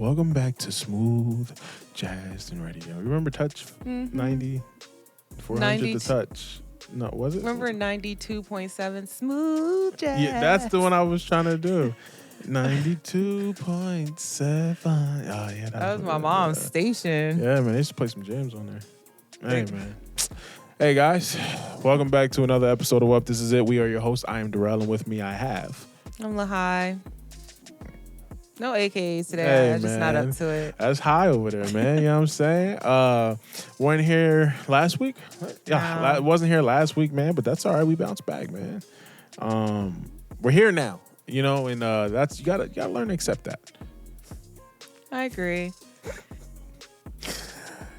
Welcome back to Smooth Jazz and Radio. Remember Touch 90? 400 to Touch. No, was it? Remember 92.7 Smooth Jazz? Yeah, that's the one I was trying to do. 92.7. Oh, yeah. That was my mom's station. Yeah, man. They used to play some jams on there. Hey, man. Hey, guys. Welcome back to another episode of Welp This Is It. We are your hosts. I am Darrell, and with me I have... I'm LaHi. No AKAs today. Hey, I'm just not up to it. That's high over there, man. You know what I'm saying? Weren't here last week. Yeah, wasn't here last week, man. But that's all right. We bounced back, man. We're here now, you know, and that's you gotta learn to accept that. I agree.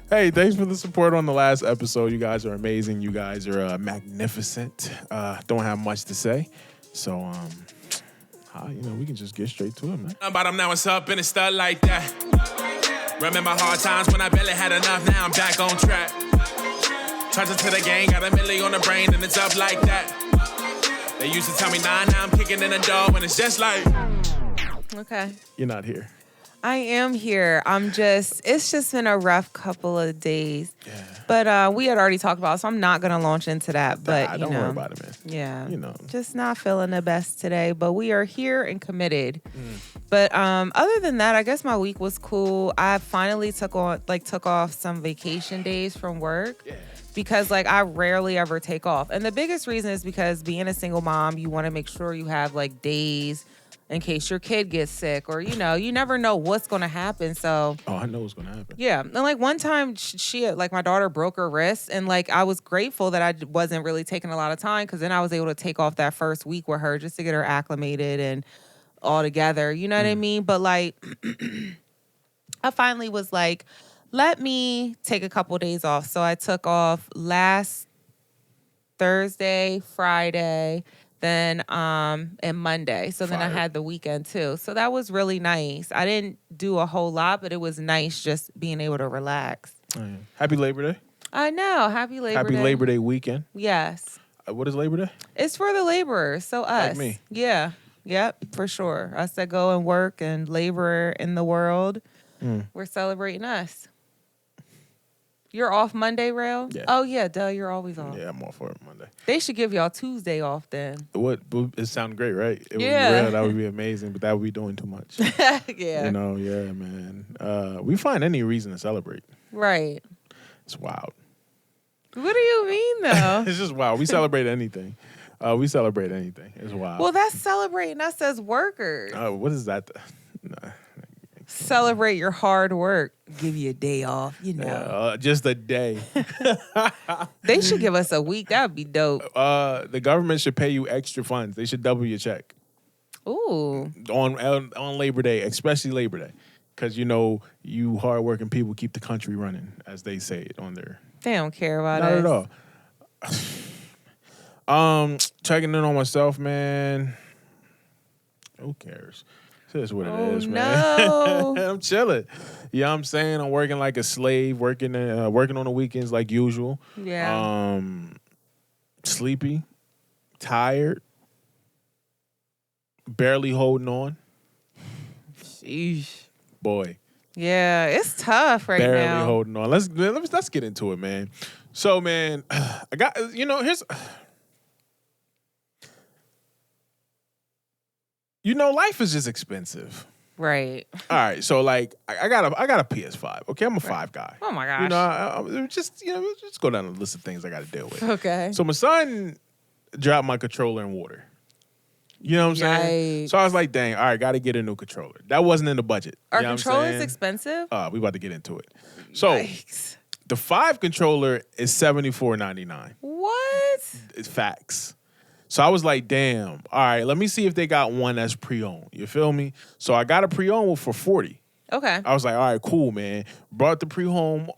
Hey, thanks for the support on the last episode. You guys are amazing. You guys are magnificent. Don't have much to say, so we can just get straight to it, man. Bottom now it's up and it's stuck like that. Remember hard times when I barely had enough. Now I'm back on track. Charges to the gang, got a milli on the brain and it's up like that. They used to tell me nah, now I'm kicking in the door and it's just like. Okay. You're not here. I am here. It's just been a rough couple of days. Yeah. But we had already talked about it, so I'm not going to launch into that. But, don't worry about it, man. Yeah. You know. Just not feeling the best today, but we are here and committed. But other than that, I guess my week was cool. I finally took off some vacation days from work. Yeah. Because I rarely ever take off. And the biggest reason is because being a single mom, you want to make sure you have days in case your kid gets sick or, you never know what's going to happen. So. Oh, I know what's going to happen. Yeah. And one time she my daughter broke her wrist and I was grateful that I wasn't really taking a lot of time because then I was able to take off that first week with her just to get her acclimated and all together. You know what I mean? But I finally was let me take a couple days off. So I took off last Thursday, Friday, then and Monday. So then I had the weekend too. So that was really nice. I didn't do a whole lot, but it was nice just being able to relax. Oh, yeah. Happy Labor Day. I know. Happy Labor Day. Happy Labor Day weekend. Yes. What is Labor Day? It's for the laborers. So us. Like me. Yeah. Yep, for sure. Us that go and work and labor in the world. We're celebrating us. You're off Monday, Rell? Yeah. Oh, yeah, duh, you're always off. Yeah, I'm off for it Monday. They should give y'all Tuesday off then. It sounds great, right? It Yeah. would be real. That would be amazing, but that would be doing too much. Yeah. Yeah, man. We find any reason to celebrate. Right. It's wild. What do you mean, though? It's just wild. We celebrate anything. It's wild. Well, that's celebrating us as workers. What is that? Nah. Celebrate your hard work. Give you a day off, Just a day. They should give us a week. That would be dope. The government should pay you extra funds. They should double your check. Ooh. On Labor Day, especially Labor Day. Because, you hardworking people keep the country running, as they say it on their... They don't care about Not us. at all. Checking in on myself, man. Who cares? That's what it is, man. No. I'm chilling. You know what I'm saying? I'm working like a slave, working on the weekends like usual. Yeah. Sleepy, tired, barely holding on. Sheesh. Boy. Yeah, it's tough right now. Barely holding on. Let's get into it, man. So, man, I got here's. Life is just expensive. Right. All right, so I got a PS5. Okay, I'm a 5 guy. Oh my gosh. Just go down the list of things I got to deal with. Okay. So my son dropped my controller in water. You know what I'm saying? So I was like, dang, all right, got to get a new controller. That wasn't in the budget. Are controllers expensive? We about to get into it. So Yikes. the 5 controller is $74.99. What? It's facts. So I was like, damn, all right, let me see if they got one that's pre-owned. You feel me? So I got a pre-owned for $40. Okay. I was like, all right, cool, man. Brought the pre-owned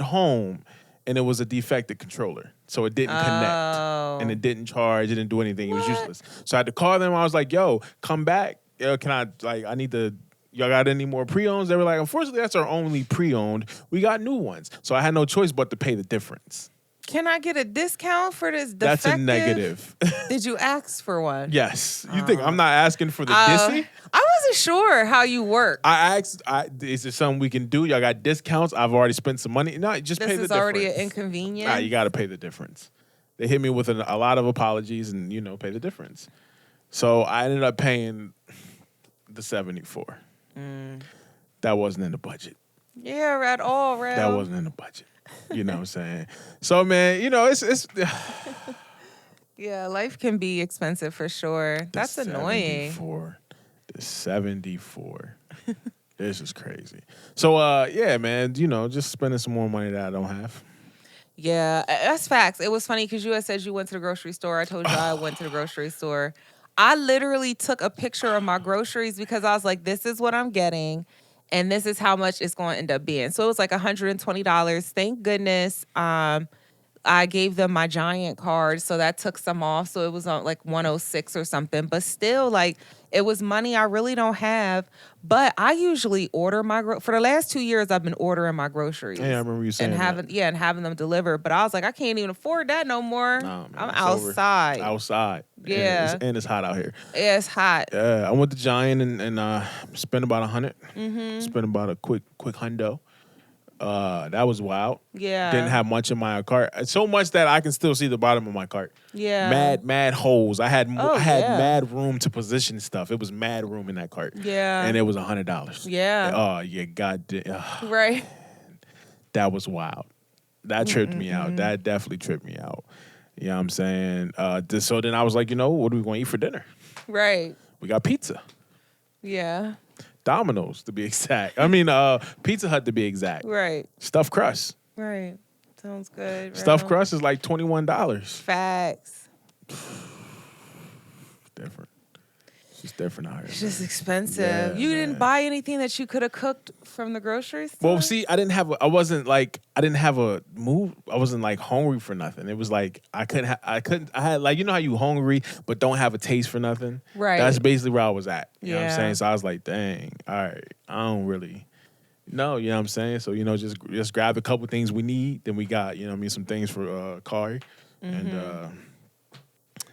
home, and it was a defective controller. So it didn't connect, and it didn't charge, it didn't do anything. It was useless. So I had to call them. I was like, yo, come back. Can I need to, y'all got any more pre-owns? They were like, unfortunately, that's our only pre-owned. We got new ones. So I had no choice but to pay the difference. Can I get a discount for this defective? That's a negative. Did you ask for one? Yes. You think I'm not asking for the dissy? I wasn't sure how you work. I asked, is there something we can do? Y'all got discounts? I've already spent some money. No, just pay the difference. This is already an inconvenience? Nah, you got to pay the difference. They hit me with a lot of apologies and, pay the difference. So I ended up paying the $74. That wasn't in the budget. Yeah, at all, right? That wasn't in the budget. You know what I'm saying? So, man, it's yeah, life can be expensive for sure. That's annoying. The 74. This is crazy. So, yeah, man, just spending some more money that I don't have. Yeah, that's facts. It was funny because you had said you went to the grocery store. I told you I went to the grocery store. I literally took a picture of my groceries because I was like, this is what I'm getting. And this is how much it's going to end up being. So it was like $120. Thank goodness. I gave them my Giant card, so that took some off. So it was on like $106 or something. But still, like, it was money I really don't have. But I usually order for the last 2 years, I've been ordering my groceries. Yeah, I remember you saying that. Yeah, and having them delivered. But I was like, I can't even afford that no more. No, man, I'm outside. Outside. Yeah. And it's hot out here. Yeah, it's hot. Yeah, I went to Giant and spent about $100. Spent about a quick hundo. That was wild. Yeah. Didn't have much in my cart. So much that I can still see the bottom of my cart. Yeah. Mad holes. I had mad room to position stuff. It was mad room in that cart. Yeah. And it was $100. Yeah. Oh, yeah, goddamn. Right. That was wild. That tripped me out. That definitely tripped me out. You know what I'm saying? So then I was like, what are we going to eat for dinner? Right. We got pizza. Yeah. Domino's, to be exact. I mean, Pizza Hut, to be exact. Right. Stuffed crust. Right. Sounds good. Stuffed crust is like $21. Facts. Different. It's different out here. It's just expensive. Yeah, you didn't buy anything that you could have cooked from the grocery store? Well, see, I wasn't like hungry for nothing. It was like I had like, how you hungry but don't have a taste for nothing? Right. That's basically where I was at. You know what I'm Yeah. saying? So I was like, dang, all right, I don't really know, you know what I'm saying? So, just grab a couple things we need. Then we got, some things for Kari. And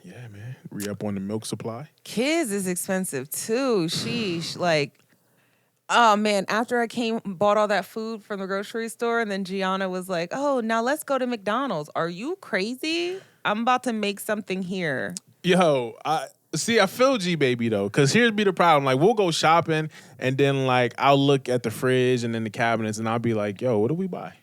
yeah, man, re-up on the milk supply. Kids is expensive too. Sheesh. Like, oh man, after I bought all that food from the grocery store, and then Gianna was like, oh, now let's go to McDonald's. Are you crazy? I'm about to make something here. Yo, I feel G baby though, because here's be the problem. Like, we'll go shopping, and then like I'll look at the fridge and then the cabinets, and I'll be like, yo, what do we buy?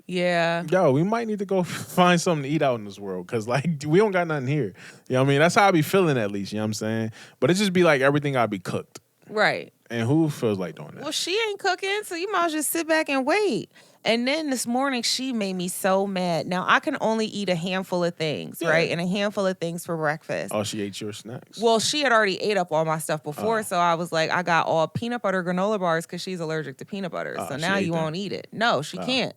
Yeah. Yo, we might need to go find something to eat out in this world, because like we don't got nothing here. You know what I mean? That's how I be feeling, at least. You know what I'm saying? But it just be like everything gotta be cooked. Right. And who feels like doing that? Well, she ain't cooking, so you might as well just sit back and wait. And then this morning, she made me so mad. Now, I can only eat a handful of things, right? And a handful of things for breakfast. Oh, she ate your snacks? Well, she had already ate up all my stuff before, so I was like, I got all peanut butter granola bars because she's allergic to peanut butter. So now you won't eat it. No, she can't.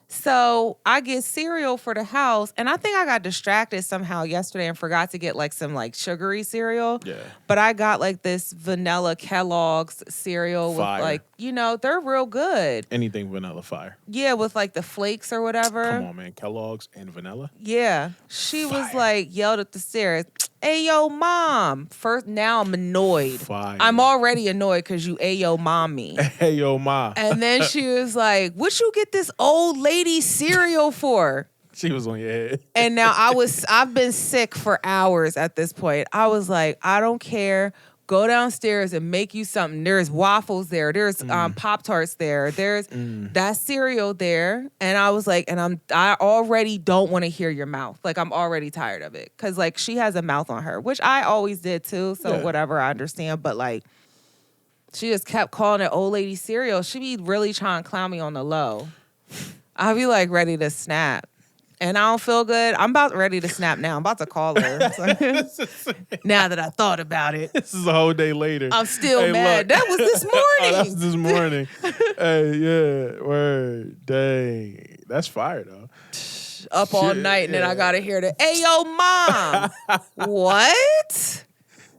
So I get cereal for the house, and I think I got distracted somehow yesterday and forgot to get like some like sugary cereal. Yeah. But I got like this vanilla Kellogg's cereal Fire. with like, they're real good. Anything vanilla fire. Yeah, with like the flakes or whatever. Come on, man. Kellogg's and vanilla? Yeah. She was Fire. like, yelled at the stairs, hey, yo, mom. First, now I'm annoyed. Fire. I'm already annoyed because you, hey, yo, mom me. Hey, yo, ma. And then she was like, what you get this old lady cereal for? She was on your head. And now I've been sick for hours at this point. I was like, I don't care. Go downstairs and make you something. There's waffles there. There's Pop-Tarts there. There's that cereal there. And I was like, I already don't want to hear your mouth. Like, I'm already tired of it. Because, like, she has a mouth on her, which I always did, too. So, whatever, I understand. But, like, she just kept calling it old lady cereal. She be really trying to clown me on the low. I'll be, like, ready to snap. And I don't feel good. I'm about ready to snap now. I'm about to call her. Now that I thought about it. This is a whole day later. I'm still mad. Look. That was this morning. Oh, that was this morning. Hey, yeah. Word. Dang. That's fire, though. Up all night, and then I got to hear the, hey, yo, mom. What?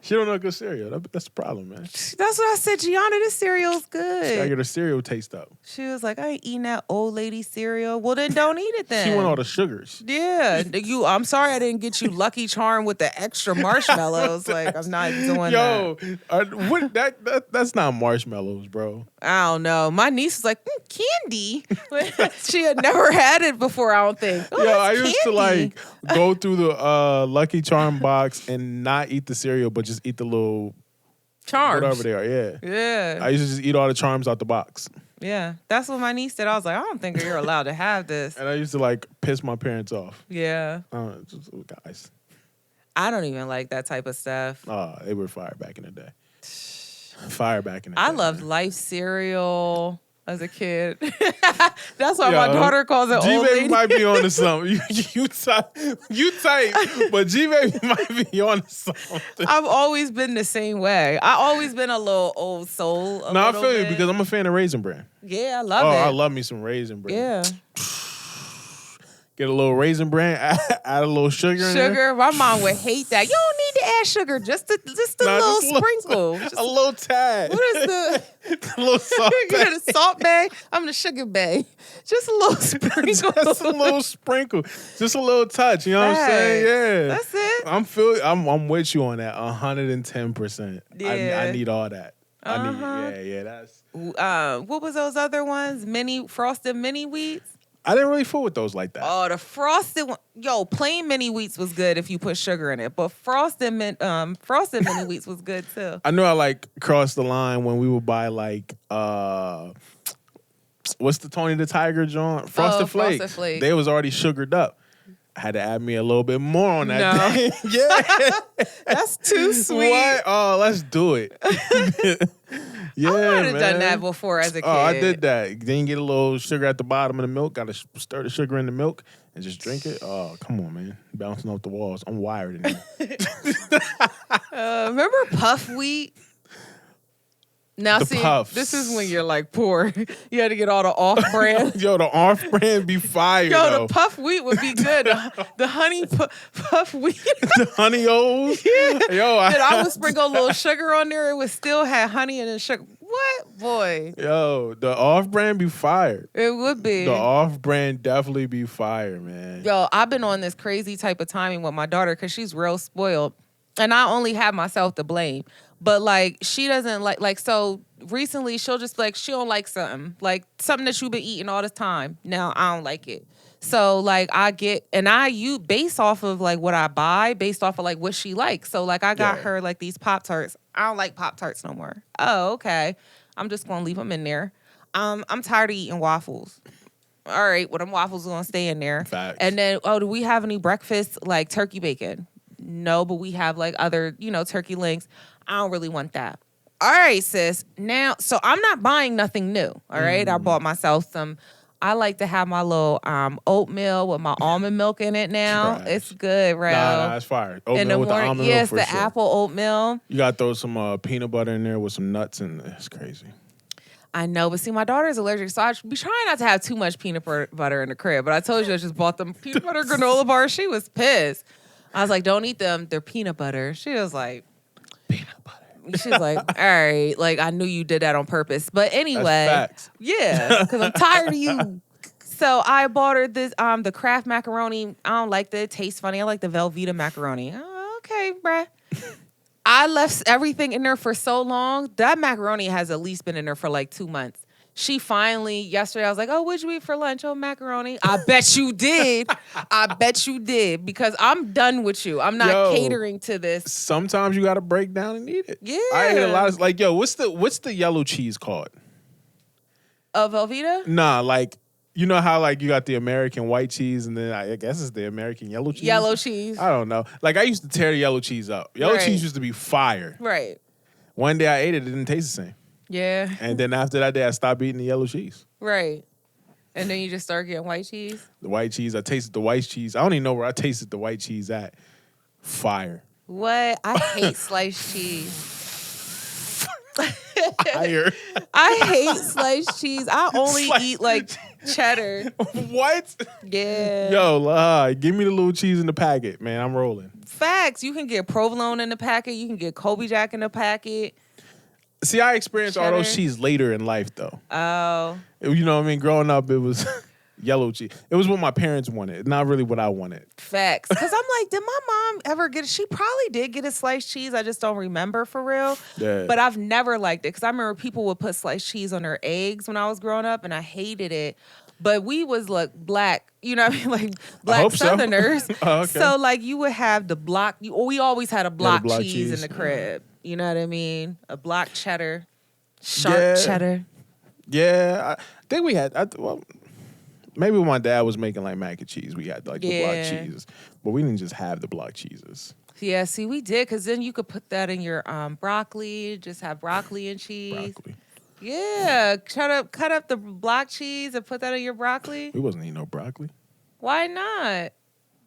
She don't know good cereal. That's the problem, man. That's what I said. Gianna, this cereal's good. I get her cereal taste up. She was like, I ain't eating that old lady cereal. Well, then don't eat it then. She want all the sugars. Yeah. I'm sorry I didn't get you Lucky Charm with the extra marshmallows. Like, I'm not doing that. That's not marshmallows, bro. I don't know. My niece was like, candy. She had never had it before, I don't think. Oh, I used to like go through the Lucky Charm box and not eat the cereal, but just eat the little charms. Whatever they are, yeah. Yeah. I used to just eat all the charms out the box. Yeah. That's what my niece did. I was like, I don't think you're allowed to have this. And I used to like piss my parents off. Yeah. Just, guys. I don't even like that type of stuff. They were fire back in the day. Fire back in the day. I loved Life cereal as a kid. That's why my daughter calls it old lady. G-Baby might be on to something. You type, but G-Baby might be on to something. I've always been the same way. I've always been a little old soul. I feel you because I'm a fan of Raisin Bran. Yeah, I love it. I love me some Raisin Bran. Yeah. Get a little Raisin Bran, add a little sugar in there. My mom would hate that. You don't need to add sugar, just a little sprinkle. A little tad. What is the a little salt you got a salt bag? I'm the sugar bag. Just a little sprinkle. Just a little sprinkle. Just a little touch. You know what I'm saying? Yeah. That's it. I'm with you on that 110%. Yeah. I need all that. Uh-huh. That's what was those other ones? Frosted mini wheats? I didn't really fool with those like that. Oh, the frosted one. Yo, plain mini wheats was good if you put sugar in it, but frosted mini wheats was good too. I knew I like crossed the line when we would buy like what's the Tony the Tiger joint? Frosted Flakes. Frosted Flakes. They was already sugared up. I had to add me a little bit more on that. No. Yeah. That's too sweet. What? Oh, let's do it. Yeah, I would have man. done that before as a kid. Oh, I did that. Then you get a little sugar at the bottom of the milk. Got to stir the sugar in the milk and just drink it. Oh, come on, man. Bouncing off the walls. I'm wired in here. Remember puff wheat? Now, Puffs. This is when you're like poor. You had to get all the off-brand. Yo, the off-brand be fire, though. The puff wheat would be good. The honey puff wheat. The honey O's? Yeah. Yo, And I would sprinkle a little sugar on there. It would still have honey and sugar. What? Boy. Yo, the off-brand be fire. It would be. The off-brand definitely be fire, man. Yo, I've been on this crazy type of timing with my daughter because she's real spoiled. And I only have myself to blame. But, like, she doesn't like, so recently she'll just, like, she don't like something. Like, something that you've been eating all this time. Now, I don't like it. So, like, you based off of, like, what I buy, based off of, like, what she likes. So, like, I got her, like, these Pop-Tarts. I don't like Pop-Tarts no more. Oh, okay. I'm just going to leave them in there. I'm tired of eating waffles. All right, well, them waffles are going to stay in there. Facts. And then, do we have any breakfast, like, turkey bacon? No, but we have, like, other, turkey links. I don't really want that. All right, sis. Now, so I'm not buying nothing new, all right? I bought myself I like to have my little oatmeal with my almond milk in it now. Trash. It's good, right? Nah, it's fire. Oatmeal in the with morning, the almond yes, milk for the sure. apple oatmeal. You got to throw some peanut butter in there with some nuts, and it's crazy. I know, but see, my daughter's allergic, so I be trying not to have too much peanut butter in the crib. But I told you I just bought them peanut butter granola bars. She was pissed. I was like, don't eat them. They're peanut butter. She was like, peanut butter. She's like, all right. Like, I knew you did that on purpose. But anyway. That's facts. Yeah, because I'm tired of you. So I bought her this, the Kraft macaroni. I don't like that. It tastes funny. I like the Velveeta macaroni. Oh, okay, bruh. I left everything in there for so long. That macaroni has at least been in there for like 2 months. She finally, yesterday, I was like, oh, what'd you eat for lunch? Oh, macaroni. I bet you did. I bet you did. Because I'm done with you. I'm not catering to this. Sometimes you got to break down and eat it. Yeah. I ate a lot of, like, yo, what's the yellow cheese called? Velveeta? Nah, like, you know how, like, you got the American white cheese and then I guess it's the American yellow cheese? Yellow cheese. I don't know. Like, I used to tear the yellow cheese up. Yellow cheese used to be fire. Right. One day I ate it. It didn't taste the same. Yeah. And then after that day, I stopped eating the yellow cheese. Right. And then you just start getting white cheese? The white cheese. I tasted the white cheese. I don't even know where I tasted the white cheese at. Fire. What? I hate sliced cheese. Fire. I hate sliced cheese. I only eat like cheddar. What? Yeah. Yo, LaHi, give me the little cheese in the packet, man. I'm rolling. Facts. You can get provolone in the packet. You can get Colby Jack in the packet. See, I experienced all those Cheddar. cheese later in life, though. Oh. You know what I mean? Growing up, it was yellow cheese. It was what my parents wanted, not really what I wanted. Facts. Because I'm like, did my mom ever get it? She probably did get a sliced cheese. I just don't remember for real. Yeah. But I've never liked it because I remember people would put sliced cheese on their eggs when I was growing up, and I hated it. But we was like black, you know what I mean? Like black Southerners. So. Oh, okay. So like you would have the block. We always had a block block cheese in cheese. the crib. You know what I mean? A block cheddar. Sharp cheddar. Yeah. I think we had, well, maybe when my dad was making like mac and cheese, we had like the block cheeses. But we didn't just have the block cheeses. Yeah, see, we did, because then you could put that in your broccoli, just have broccoli and cheese. Broccoli. Yeah, cut up the block cheese and put that in your broccoli. We wasn't eating no broccoli. Why not?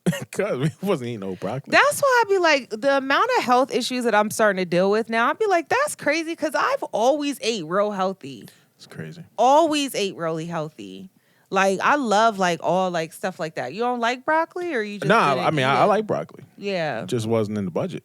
Because we wasn't eating no broccoli. That's why I be like, the amount of health issues that I'm starting to deal with now, I'd be like, that's crazy, because I've always ate real healthy. It's crazy. Always ate really healthy. Like, I love, like, all, like, stuff like that. You don't like broccoli, or you just I like broccoli. Yeah. It just wasn't in the budget.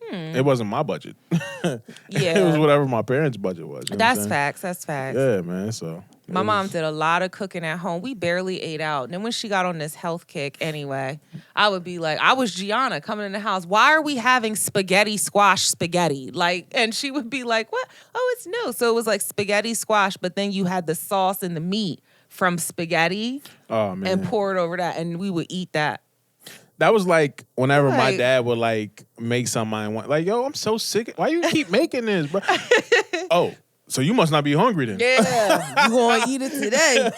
It wasn't my budget. Yeah. It was whatever my parents' budget was. You know That's what I'm facts. That's facts. saying? Yeah, man. So My mom did a lot of cooking at home. We barely ate out. And then when she got on this health kick anyway, I would be like, I was Gianna coming in the house. Why are we having spaghetti squash spaghetti? Like, and she would be like, what? Oh, it's new. So it was like spaghetti squash, but then you had the sauce and the meat from spaghetti and pour it over that. And we would eat that. That was like whenever my dad would like make something I want. Like, yo, I'm so sick. Why you keep making this, bro? Oh, so you must not be hungry then. Yeah, you gonna eat it today.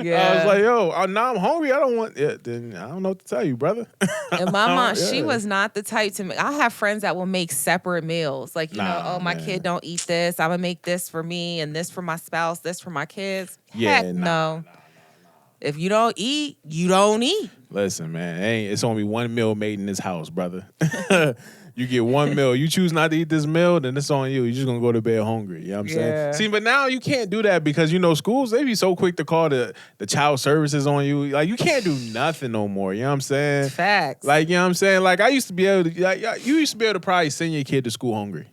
Yeah. I was like, yo, now I'm hungry. I don't want it. Then I don't know what to tell you, brother. And my mom, she was not the type to make. I have friends that will make separate meals. Like, you know, oh, my kid don't eat this. I'm gonna make this for me and this for my spouse, this for my kids. Yeah, Heck no. If you don't eat, you don't eat. Listen, man, it's only one meal made in this house, brother. You get one meal. You choose not to eat this meal, then it's on you. You're just going to go to bed hungry. You know what I'm saying? See, but now you can't do that because, you know, schools, they be so quick to call the child services on you. Like, you can't do nothing no more. You know what I'm saying? Facts. Like, you know what I'm saying? Like, I used to be able to, you used to be able to probably send your kid to school hungry.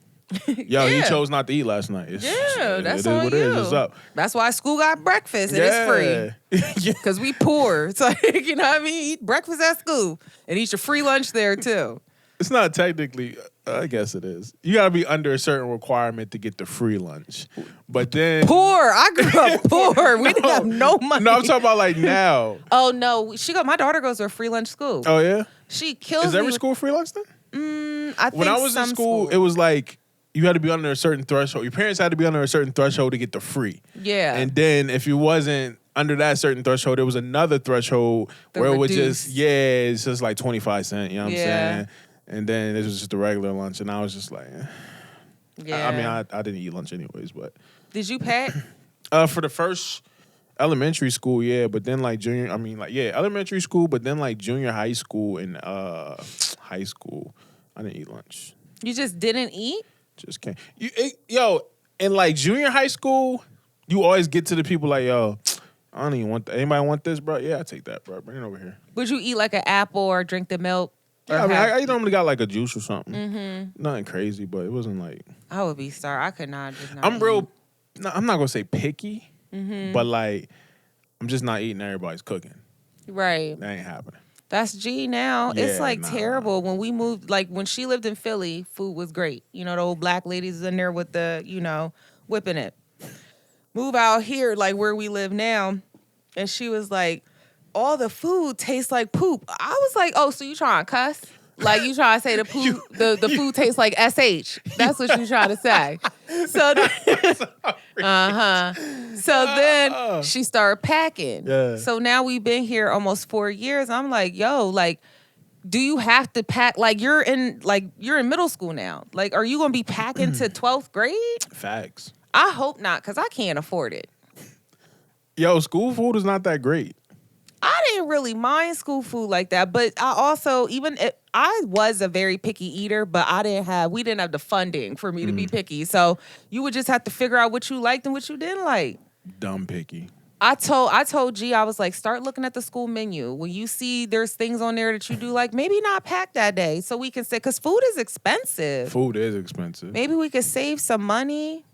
Yo, he chose not to eat last night. That's on you. It is. It's up. That's why school got breakfast and it's free. Because we poor. It's like, you know what I mean? Eat breakfast at school and eat your free lunch there too. It's not technically, I guess it is. You got to be under a certain requirement to get the free lunch. But then... Poor. I grew up poor. We didn't have no money. No, I'm talking about like now. Oh, no. My daughter goes to a free lunch school. Oh, yeah? She kills me. Is every school free lunch then? I think when I was in school, it was like you had to be under a certain threshold. Your parents had to be under a certain threshold to get the free. Yeah. And then if you wasn't under that certain threshold, there was another threshold where it was just, it's just like 25 cents. You know what I'm saying? And then it was just a regular lunch. And I was just like, I didn't eat lunch anyways, but. Did you pack? For the first elementary school, yeah. But then like elementary school, but then like junior high school and high school, I didn't eat lunch. You just didn't eat? Just can't. In like junior high school, you always get to the people like, yo, I don't even want that. Anybody want this, bro? Yeah, I take that, bro. Bring it over here. Would you eat like an apple or drink the milk? Yeah, I mean, I normally got like a juice or something. Mm-hmm. Nothing crazy, but it wasn't like. I would be sorry. I could not just not. I'm not gonna say picky, but like, I'm just not eating everybody's cooking. Right. That ain't happening. That's G now. Yeah, it's like terrible. When we moved, like when she lived in Philly, food was great. You know, the old black ladies in there with the, whipping it. Move out here, like where we live now, and she was like, all the food tastes like poop. I was like, oh, so you trying to cuss? Like you trying to say the poop, the food tastes like SH. That's what you trying to say. So So then she started packing. Yeah. So now we've been here almost 4 years. I'm like, yo, like, do you have to pack? Like you're in middle school now. Like, are you gonna be packing to 12th grade? Facts. I hope not, because I can't afford it. Yo, school food is not that great. I didn't really mind school food like that, but I also, I was a very picky eater, but we didn't have the funding for me to be picky. So you would just have to figure out what you liked and what you didn't like. Dumb picky. I told G, I was like, start looking at the school menu. When you see there's things on there that you do like, maybe not pack that day so we can say, because food is expensive. Food is expensive. Maybe we could save some money.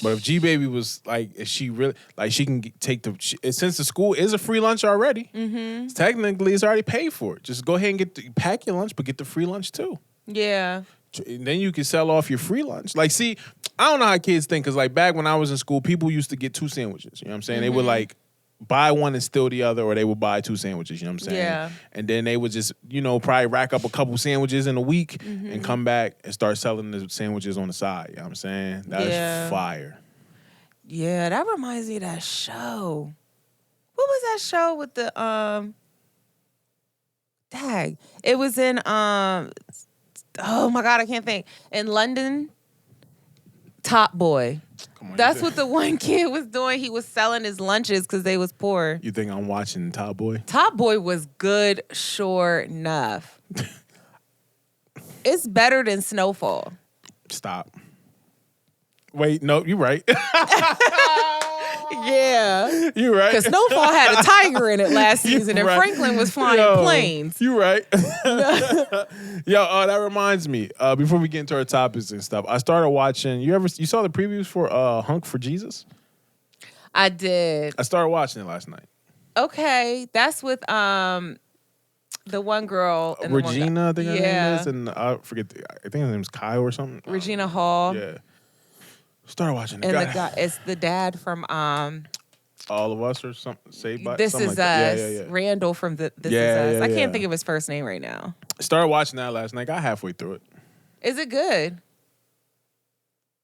But if G Baby was like, if she really like, she can take since the school is a free lunch already. Mm-hmm. Technically, it's already paid for it. Just go ahead and pack your lunch, but get the free lunch too. Yeah. And then you can sell off your free lunch. Like, see, I don't know how kids think, because like back when I was in school, people used to get 2 sandwiches. You know what I'm saying? Mm-hmm. They would like buy one and steal the other, or they would buy 2 sandwiches. You know what I'm saying? Yeah. And then they would just, probably rack up a couple sandwiches in a week and come back and start selling the sandwiches on the side. You know what I'm saying? That's fire. Yeah, that reminds me of that show. What was that show with the Dag? It was in oh my God, I can't think. In London, Top Boy. Come on, that's what the one kid was doing. He was selling his lunches because they was poor. You think I'm watching Top Boy? Top Boy was good, sure enough. It's better than Snowfall. Stop. Wait, no, you're right. Yeah. You're right. Because Snowfall had a tiger in it last season, and Franklin was flying planes. You're right. Yo, that reminds me. Before we get into our topics and stuff, I started watching. You saw the previews for Honk for Jesus? I did. I started watching it last night. Okay, that's with the one girl, and Regina, I think her name is, and I forget. I think her name's Kyle or something. Regina Hall. Yeah. Started watching the and guy. the guy, it's the dad from All of Us or something. Saved by This Is like Us. Yeah. Randall from This Is Us. I can't think of his first name right now. Started watching that last night. Got halfway through it. Is it good?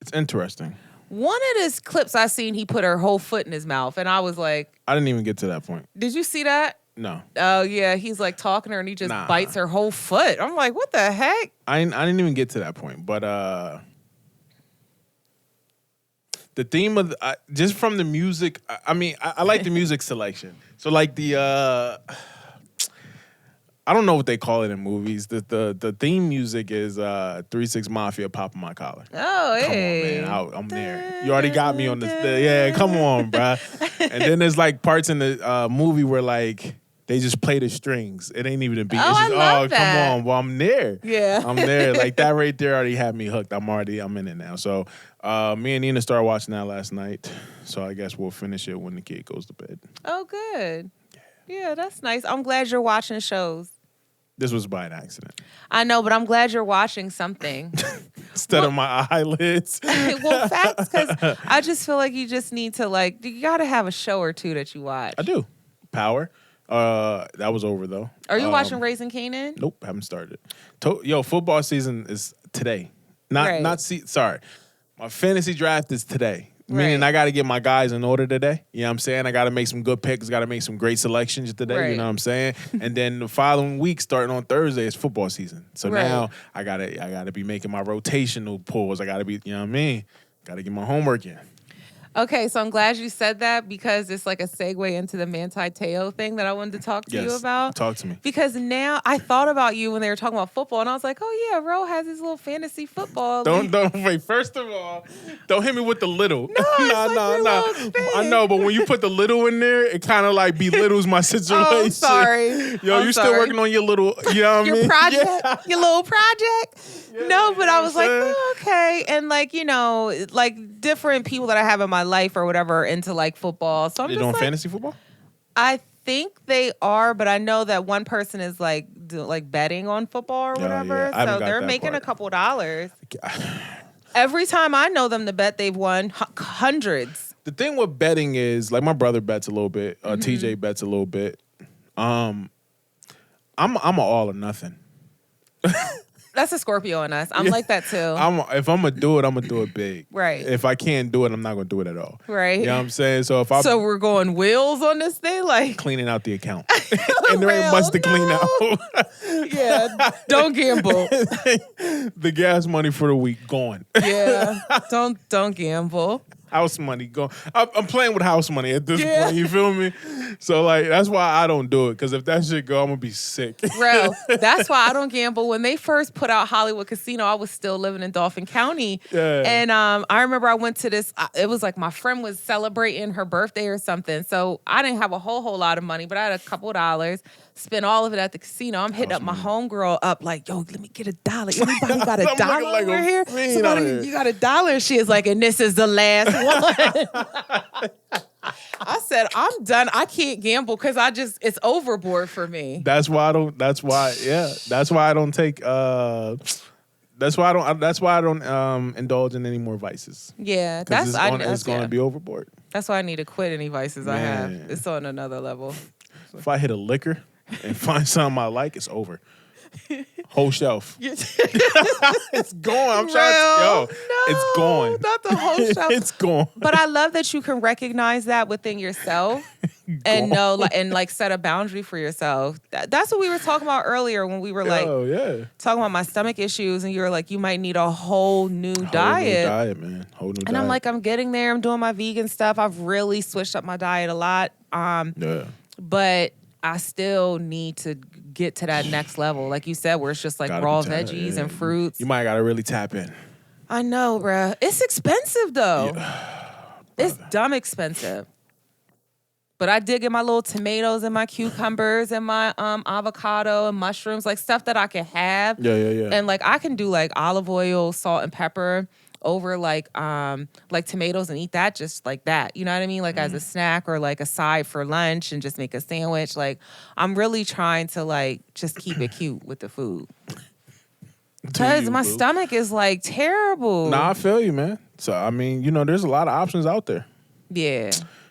It's interesting. One of his clips I seen, he put her whole foot in his mouth, and I was like, I didn't even get to that point. Did you see that? No. Oh yeah, he's like talking to her, and he just bites her whole foot. I'm like, what the heck? I didn't even get to that point, but the theme of just from the music, I like the music selection. So like the I don't know what they call it in movies. The theme music is 3 6 Mafia, Poppin' My Collar. Oh, hey. Come on, man. I'm there. You already got me on this. Yeah, come on, bruh. And then there's like parts in the movie where like they just play the strings. It ain't even a beat. Oh, it's just, I love that. Come on. Well, I'm there. Yeah. I'm there. Like that right there already had me hooked. I'm in it now. So me and Nina started watching that last night. So I guess we'll finish it when the kid goes to bed. Oh, good. Yeah, that's nice. I'm glad you're watching shows. This was by an accident. I know, but I'm glad you're watching something. Instead of my eyelids. Well, facts, because I just feel like you just need to, you got to have a show or two that you watch. I do. Power. That was over, though. Are you watching Raising Kanan? Nope, haven't started. Football season is today. Sorry. My fantasy draft is today. Meaning I got to get my guys in order today. You know what I'm saying? I got to make some good picks. Got to make some great selections today. Right. You know what I'm saying? And then the following week, starting on Thursday, is football season. So now I gotta be making my rotational pulls. I got to be, you know what I mean? Got to get my homework in. Okay, so I'm glad you said that because it's like a segue into the Manti Te'o thing that I wanted to talk to you about. Talk to me. Because now I thought about you when they were talking about football, and I was like, oh yeah, Ro has his little fantasy football. Don't wait. First of all, don't hit me with the little. No, I know, but when you put the little in there, it kind of like belittles my situation. Oh, I'm sorry. Yo, still working on your little, you know what I mean? Your project, your little project. Yeah, no, but I was like, saying? oh, okay. And different people that I have in my life or whatever are into football. So I'm just doing fantasy football? I think they are, but I know that one person is betting on football or whatever. Yeah. So they're making a couple dollars. Every time I know them to bet, they've won hundreds. The thing with betting is, my brother bets a little bit. TJ bets a little bit. I'm an all or nothing. That's a Scorpio in us. I'm like that too. If I'm going to do it, I'm going to do it big. Right. If I can't do it, I'm not going to do it at all. Right. You know what I'm saying? So we're going wheels on this thing? Cleaning out the account. And there ain't much to clean out. Yeah. Don't gamble. The gas money for the week gone. Yeah. Don't gamble. House money. I'm playing with house money at this point. You feel me? So like that's why I don't do it. Because if that shit go, I'm gonna be sick. Bro, that's why I don't gamble. When they first put out Hollywood Casino, I was still living in Dauphin County. Yeah. And I remember I went to this. It was like my friend was celebrating her birthday or something. So I didn't have a whole lot of money, but I had a couple $. Spent all of it at the casino. I'm hitting up my homegirl up like, yo, let me get $1. Anybody got $1 like over here? Somebody, you got $1? She is like, and this is the last one. I said, I'm done. I can't gamble because it's overboard for me. That's why I don't take that's why I don't indulge in any more vices. Yeah, it's going to be overboard. That's why I need to quit any vices I have. It's on another level. If I hit a liquor and find something I like, it's over. Whole shelf. It's gone. I'm trying to it's gone. Not the whole shelf. It's gone. But I love that you can recognize that within yourself and know and set a boundary for yourself. That's what we were talking about earlier when we were talking about my stomach issues, and you were like, you might need a whole new diet. Man. Whole new diet. And I'm like, I'm getting there. I'm doing my vegan stuff. I've really switched up my diet a lot. But I still need to get to that next level. Like you said, where it's just like raw veggies and fruits. You might got to really tap in. I know, bruh. It's expensive, though. It's dumb expensive. But I did get my little tomatoes and my cucumbers and my avocado and mushrooms, like stuff that I can have. Yeah. And like I can do like olive oil, salt, and pepper over like tomatoes and eat that just like that. You know what I mean? Like as a snack or like a side for lunch and just make a sandwich. Like I'm really trying to like just keep it cute with the food. Because my stomach is like terrible. Nah, I feel you, man. So I mean, there's a lot of options out there. Yeah.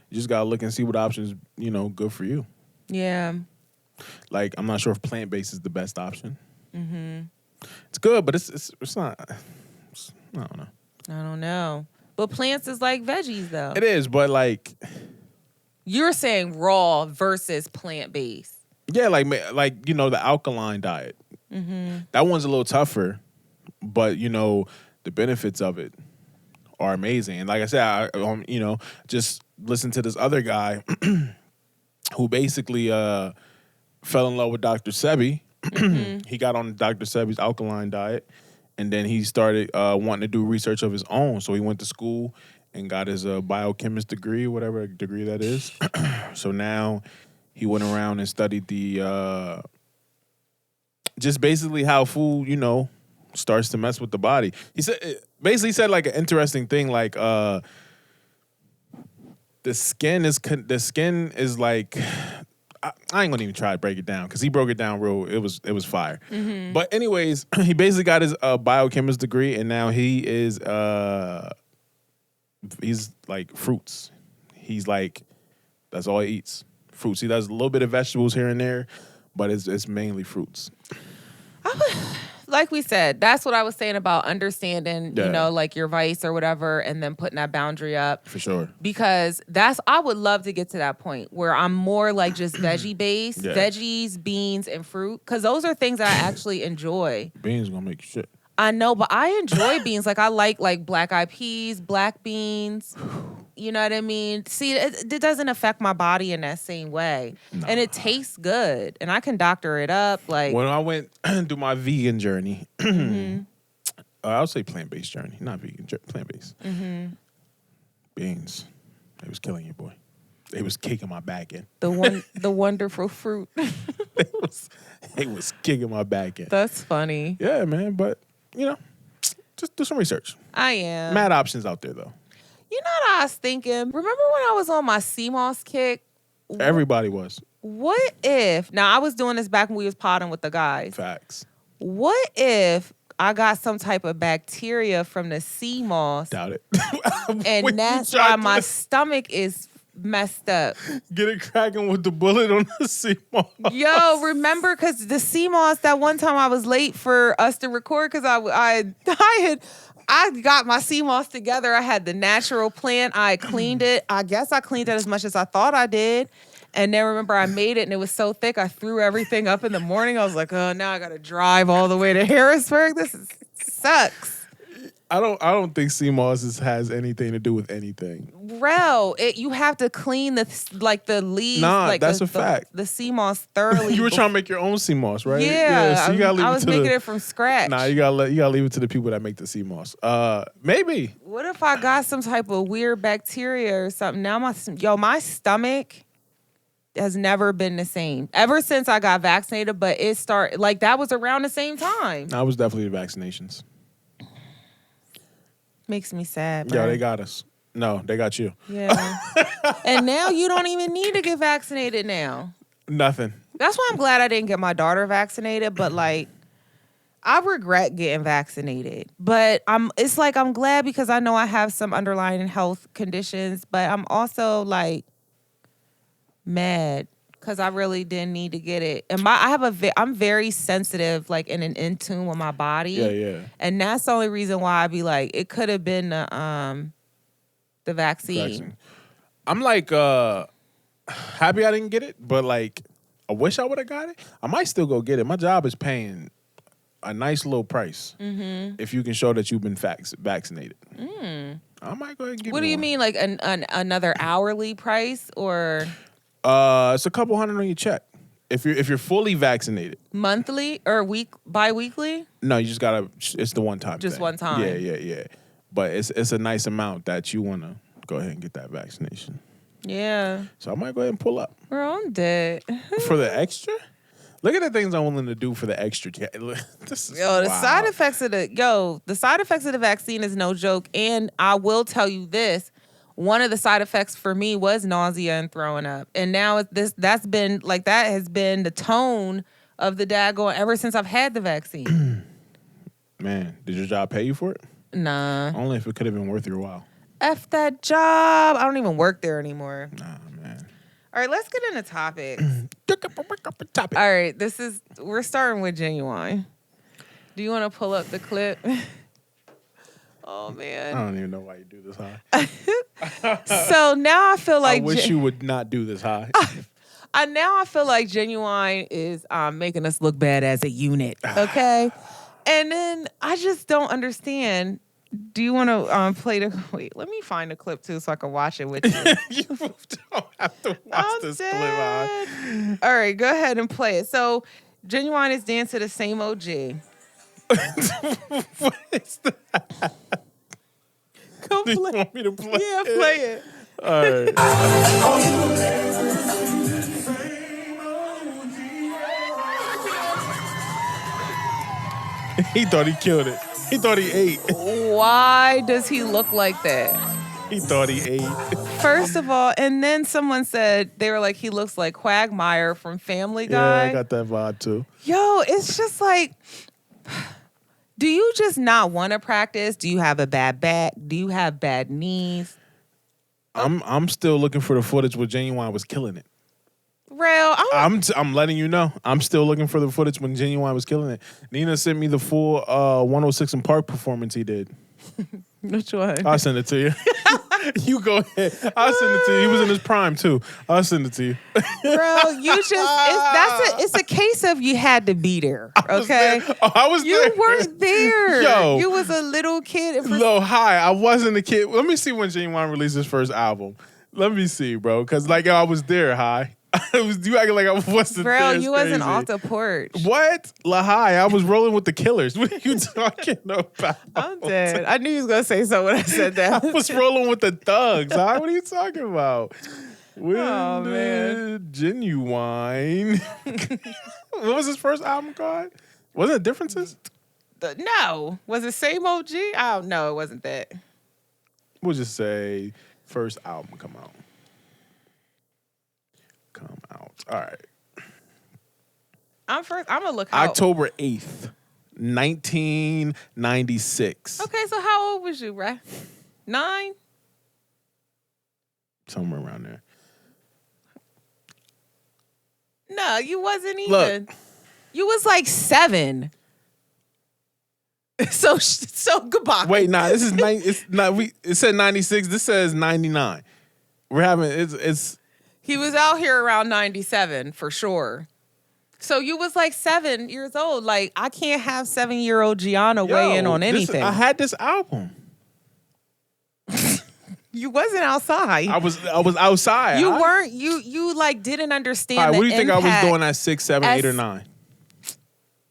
You just gotta look and see what options, good for you. Yeah. Like I'm not sure if plant-based is the best option. Mm-hmm. It's good, but it's not. I don't know. I don't know. But plants is like veggies, though. It is, but like... You're saying raw versus plant-based. Yeah, like the alkaline diet. Mm-hmm. That one's a little tougher, but, the benefits of it are amazing. And like I said, I just listened to this other guy who basically fell in love with Dr. Sebi. Mm-hmm. He got on Dr. Sebi's alkaline diet. And then he started wanting to do research of his own. So he went to school and got his biochemist degree, whatever degree that is. So now he went around and studied the just basically how food, starts to mess with the body. He said like an interesting thing, like the skin is like. I ain't gonna even try to break it down because he broke it down real. It was fire. Mm-hmm. But anyways, he basically got his biochemist degree, and now he's like fruits. He's like that's all he eats, fruits. He does a little bit of vegetables here and there, but it's mainly fruits. Like we said, that's what I was saying about understanding, like your vice or whatever, and then putting that boundary up. For sure. Because I would love to get to that point where I'm more like just veggie-based, veggies, beans, and fruit. Because those are things that I actually enjoy. Beans gonna make you shit. I know, but I enjoy beans. Like I like black eyed peas, black beans. You know what I mean? See, it doesn't affect my body in that same way. Nah. And it tastes good. And I can doctor it up. Like when I went through my vegan journey, mm-hmm. I would say plant-based journey, not vegan, plant-based. Mm-hmm. Beans, they was killing you, boy. They was kicking my back in. The wonderful fruit. They was kicking my back in. That's funny. Yeah, man. But, just do some research. I am. Mad options out there, though. You know what I was thinking? Remember when I was on my CMOS kick? Everybody was. What if, now I was doing this back when we was potting with the guys. Facts. What if I got some type of bacteria from the CMOS? Doubt it. And that's why my stomach is messed up. Get it cracking with the bullet on the CMOS. Yo, remember, because the CMOS, that one time I was late for us to record because I got my CMOS together. I had the natural plant. I cleaned it. I guess I cleaned it as much as I thought I did. And then remember I made it and it was so thick. I threw everything up in the morning. I was like, oh, now I got to drive all the way to Harrisburg. This sucks. I don't think sea moss has anything to do with anything. You have to clean the leaves. Nah, like that's a fact. The sea moss thoroughly. You were trying to make your own sea moss, right? Yeah, so you gotta leave I was making it from scratch. Nah, you gotta leave it to the people that make the sea moss. Maybe. What if I got some type of weird bacteria or something? Now my stomach has never been the same ever since I got vaccinated. But it started that was around the same time. I was definitely the vaccinations. Makes me sad, bro. Yo, they got us. No, they got you. Yeah. And now you don't even need to get vaccinated now. Nothing. That's why I'm glad I didn't get my daughter vaccinated, but I regret getting vaccinated. But I'm glad because I know I have some underlying health conditions, but I'm also mad because I really didn't need to get it. And I'm very sensitive, and in tune with my body. Yeah. And that's the only reason why I be it could have been the vaccine. I'm happy I didn't get it, but I wish I would have got it. I might still go get it. My job is paying a nice little price if you can show that you've been vaccinated. I might go ahead and get it. What do you mean, another hourly price or? It's a couple $100 on your check if you're fully vaccinated. Monthly or bi-weekly? No, you just gotta. It's the one time. Just thing. one time. Yeah. But it's a nice amount that you want to go ahead and get that vaccination. Yeah. So I might go ahead and pull up. Bro, I'm dead. For the extra? Look at the things I'm willing to do for the extra. This is the side effects of the vaccine is no joke. And I will tell you this. One of the side effects for me was nausea and throwing up. And now that has been the tone of the daggone ever since I've had the vaccine. Man, did your job pay you for it? Nah. Only if it could have been worth your while. F that job. I don't even work there anymore. Nah, man. All right, let's get into topics. All right, we're starting with Ginuwine. Do you want to pull up the clip? Oh, man. I don't even know why you do this high. So now I feel like... I wish you would not do this high. Now I feel like Ginuwine is making us look bad as a unit, okay? And then I just don't understand. Do you want to play the... Wait, let me find the clip, too, so I can watch it with you. You don't have to watch this clip, high. All right, go ahead and play it. So Ginuwine is dancing to the same OG. What is that? Go Do you play. want me to play Yeah, it? play it. All right. He thought he killed it. He thought he ate. Why does he look like that? He thought he ate. First of all, and then someone said, they were like, he looks like Quagmire from Family Guy. Yeah, I got that vibe too. Yo, it's just do you just not want to practice? Do you have a bad back? Do you have bad knees? I'm still looking for the footage where Ginuwine was killing it. Rell, I'm letting you know. I'm still looking for the footage when Ginuwine was killing it. Nina sent me the full 106 in Park performance he did. Which one? I'll send it to you. You go ahead. I'll send it to you. He was in his prime too. I'll send it to you. Bro, it's a case of you had to be there. Okay? I was there. You weren't there. Yo. You was a little kid. Hi, I wasn't a kid. Let me see when Ginuwine released his first album. Let me see, bro. Because I was there, Hi. You acting like I wasn't Bro, there. you wasn't off the porch. What? LaHi, I was rolling with the Killers. What are you talking about? I'm dead. I knew you was going to say something when I said that. I was rolling with the Thugs. Hi, what are you talking about? Oh, man. Ginuwine. What was his first album called? Was it Differences? No. Was it Same OG? Oh, no, it wasn't that. We'll just say first album come out. All right. I'm gonna look out. October 8th, 1996. Okay, so how old was you, bruh? 9? Somewhere around there. No, you wasn't even. Look. You was like 7. So goodbye. Wait, nah, this is it said 96. This says 99. We're having it's He was out here around 97 for sure. So you was like 7 years old. Like, I can't have 7-year-old Gianna weigh in on anything. I had this album. You wasn't outside. I was outside. You weren't. You like didn't understand. All right, the what do you think I was impact doing at 6, 7, 8, or 9?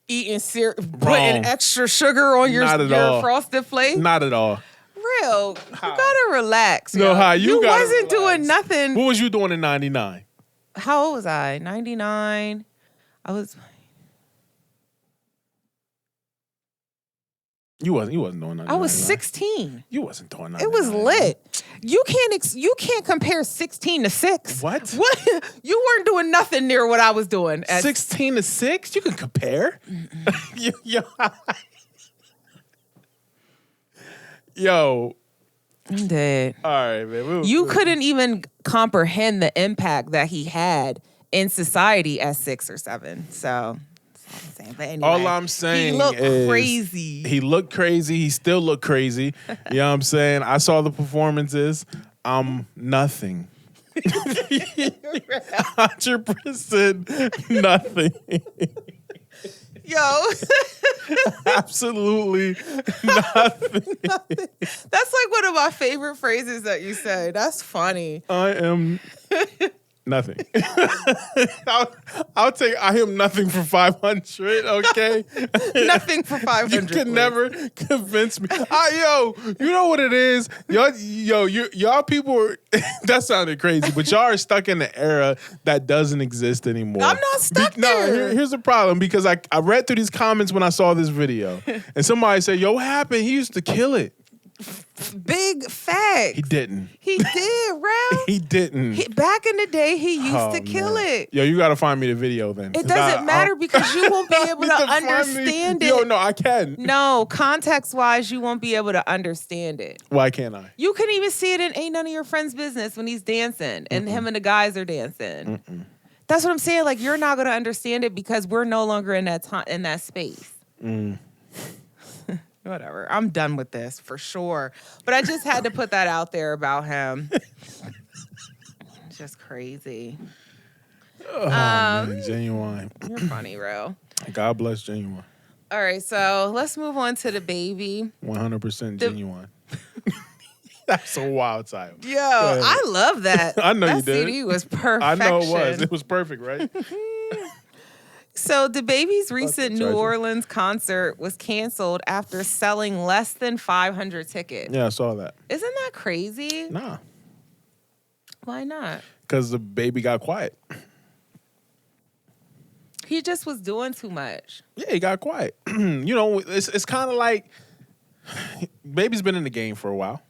Eating cereal, putting extra sugar on your frosted flakes? Not at all. Real, you gotta relax. No, how you wasn't doing nothing. What was you doing in 99? How old was I? 99. I was. You wasn't doing nothing. I was 16. You wasn't doing nothing. It was lit. You can't compare 16 to 6. What? You weren't doing nothing near what I was doing. 16 to 6? You can compare. Yo. I'm dead. All right, man. You couldn't even comprehend the impact that he had in society at 6 or 7. So. But anyway, all I'm saying he looked is crazy. He looked crazy. He still looked crazy. You know what I'm saying? I saw the performances. I'm nothing. 100% nothing. Yo. Absolutely nothing. That's like one of my favorite phrases that you say. That's funny. I am nothing. I'll take I am nothing for 500, okay? Nothing for 500. You can never convince me. You know what it is? Y'all people are, that sounded crazy, but y'all are stuck in an era that doesn't exist anymore. I'm not stuck there. Here's the problem, because I read through these comments when I saw this video, and somebody said, yo, what happened? He used to kill it. Big fact. He didn't. He did, Rel. He didn't. Back in the day, he used to kill it. Yo, you got to find me the video then. It doesn't matter because you won't be able to understand it. Yo, no, I can. No, context-wise, you won't be able to understand it. Why can't I? You can even see it in Ain't None of Your Friends' Business when he's dancing and him and the guys are dancing. That's what I'm saying. Like, you're not going to understand it because we're no longer in that time, in that space. Whatever. I'm done with this for sure. But I just had to put that out there about him. Just crazy. Oh, man, Ginuwine. You're funny, Ro. God bless Ginuwine. All right, so let's move on to Dababy. 100% Ginuwine. That's a wild title. Yo, I love that. I know that you did. CD was perfect. I know it was. It was perfect, right? So Dababy's recent New Orleans concert was canceled after selling less than 500 tickets. Yeah, I saw that. Isn't that crazy? Nah. Why not? Because the baby got quiet. He just was doing too much. Yeah, he got quiet. It's kind of like Baby's been in the game for a while.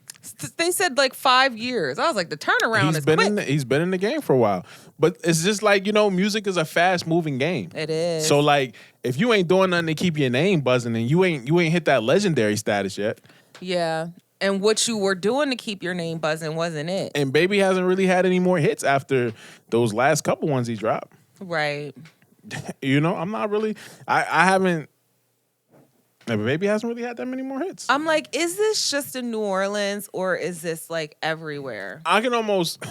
They said like 5 years. I was like, the turnaround is quick. He's been in the game for a while. But it's just like, music is a fast-moving game. It is. So, like, if you ain't doing nothing to keep your name buzzing and you ain't hit that legendary status yet. Yeah. And what you were doing to keep your name buzzing wasn't it. And Baby hasn't really had any more hits after those last couple ones he dropped. Right. I'm not really... I haven't... Baby hasn't really had that many more hits. I'm like, is this just in New Orleans or is this like everywhere? I can almost,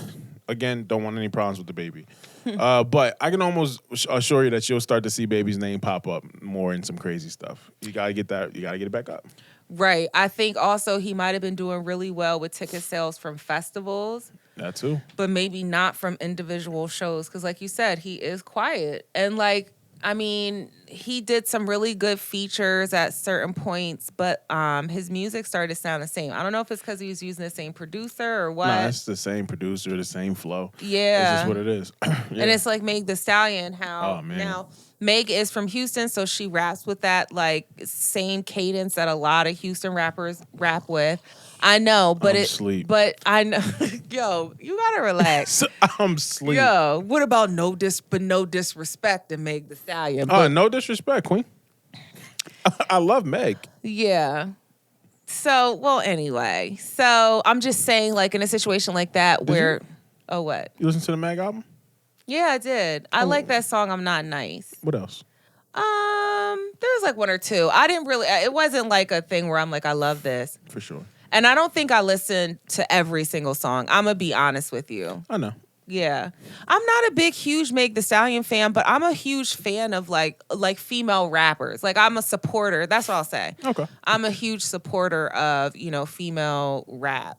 again, don't want any problems with the Baby, but I can almost assure you that you'll start to see Baby's name pop up more in some crazy stuff. You gotta get that. You gotta get it back up. Right. I think also he might have been doing really well with ticket sales from festivals. That too. But maybe not from individual shows because, like you said, he is quiet and like. I mean, he did some really good features at certain points, but his music started to sound the same. I don't know if it's because he was using the same producer or what. Nah, it's the same producer, the same flow. Yeah. It's just what it is. Yeah. And it's like Meg Thee Stallion, how now Meg is from Houston, so she raps with that like same cadence that a lot of Houston rappers rap with. I know, but but I know. Yo, you gotta relax. I'm sleep. Yo, what about no disrespect to Meg Thee Stallion? Oh, no disrespect, Queen. I love Meg. Yeah. So, well, anyway. So I'm just saying, like in a situation like that where, oh, what? You listen to the Meg album? Yeah, I did. I like that song. I'm Not Nice. What else? There's like one or two. I didn't really. It wasn't like a thing where I'm like, I love this. For sure. And I don't think I listened to every single song. I'm going to be honest with you. I know. Yeah. I'm not a big, huge Meg Thee Stallion fan, but I'm a huge fan of like female rappers. Like I'm a supporter. That's what I'll say. Okay. I'm a huge supporter of, female rap.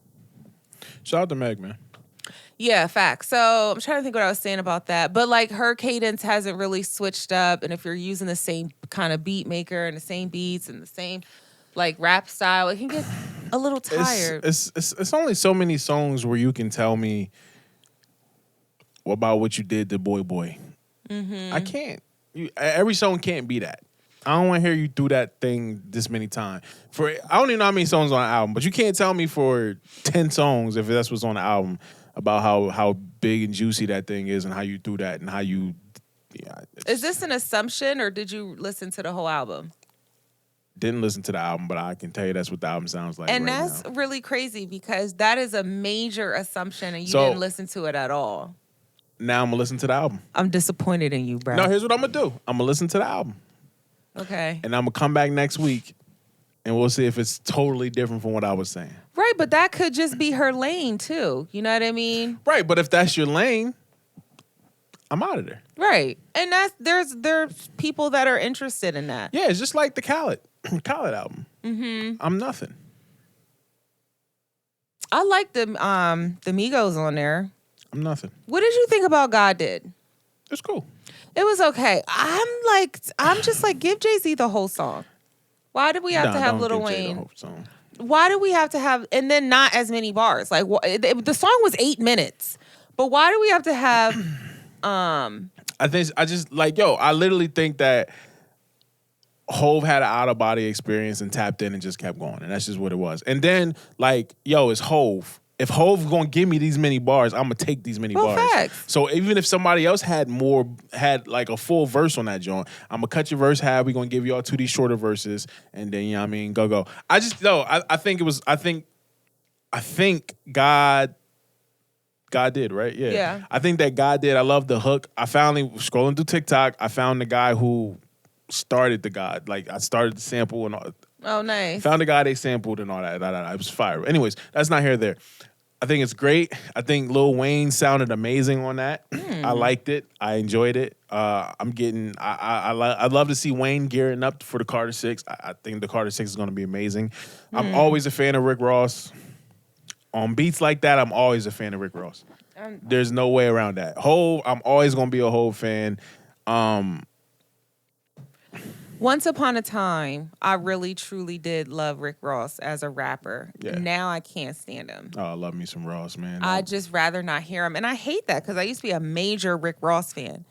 Shout out to Meg, man. Yeah, facts. So I'm trying to think what I was saying about that. But like her cadence hasn't really switched up. And if you're using the same kind of beat maker and the same beats and the same like rap style, it can get a little tired. It's only so many songs where you can tell me about what you did to Boy. Mm-hmm. I can't. Every song can't be that. I don't want to hear you do that thing this many times. I don't even know how many songs on the album, but you can't tell me for 10 songs, if that's what's on the album, about how big and juicy that thing is and how you do that and how you... Yeah, is this an assumption or did you listen to the whole album? Didn't listen to the album, but I can tell you that's what the album sounds like. And right that's now. really crazy because that is a major assumption and you didn't listen to it at all. Now I'm going to listen to the album. I'm disappointed in you, bro. No, here's what I'm going to do. I'm going to listen to the album. Okay. And I'm going to come back next week and we'll see if it's totally different from what I was saying. Right, but that could just be her lane too. You know what I mean? Right, but if that's your lane, I'm out of there. Right. And there's people that are interested in that. Yeah, it's just like the Khaled album. Mm-hmm. I'm nothing. I like the Migos on there. I'm nothing. What did you think about God Did? It's cool. It was okay. I'm just like, give Jay-Z the whole song. Why did we have to have Lil Wayne? The whole song. Why do we have to have, and then not as many bars? Like the song was 8 minutes, but why do we have to have? I literally think that Hov had an out of body experience and tapped in and just kept going, and that's just what it was. And then it's Hov. If Hov gonna give me these many bars, I'm gonna take these many bars. Facts. So even if somebody else had like a full verse on that joint, I'm gonna cut your verse half. We gonna give y'all 2 of these shorter verses, and then go. I think God did, right? Yeah. Yeah. I think that God did. I love the hook. I finally scrolling through TikTok. I found the guy who started the God. Like I started the sample and all. Oh, nice. Found a guy they sampled and all that. It was fire. Anyways, that's not here or there. I think it's great. I think Lil Wayne sounded amazing on that. I liked it. I enjoyed it. I love to see Wayne gearing up for the Carter 6. I think the Carter 6 is going to be amazing. I'm always a fan of Rick Ross. On beats like that, I'm always a fan of Rick Ross. There's no way around that. Hov, I'm always going to be a Hov fan. Once upon a time, I really, truly did love Rick Ross as a rapper. Yeah. Now I can't stand him. Oh, I love me some Ross, man. I just rather not hear him. And I hate that because I used to be a major Rick Ross fan.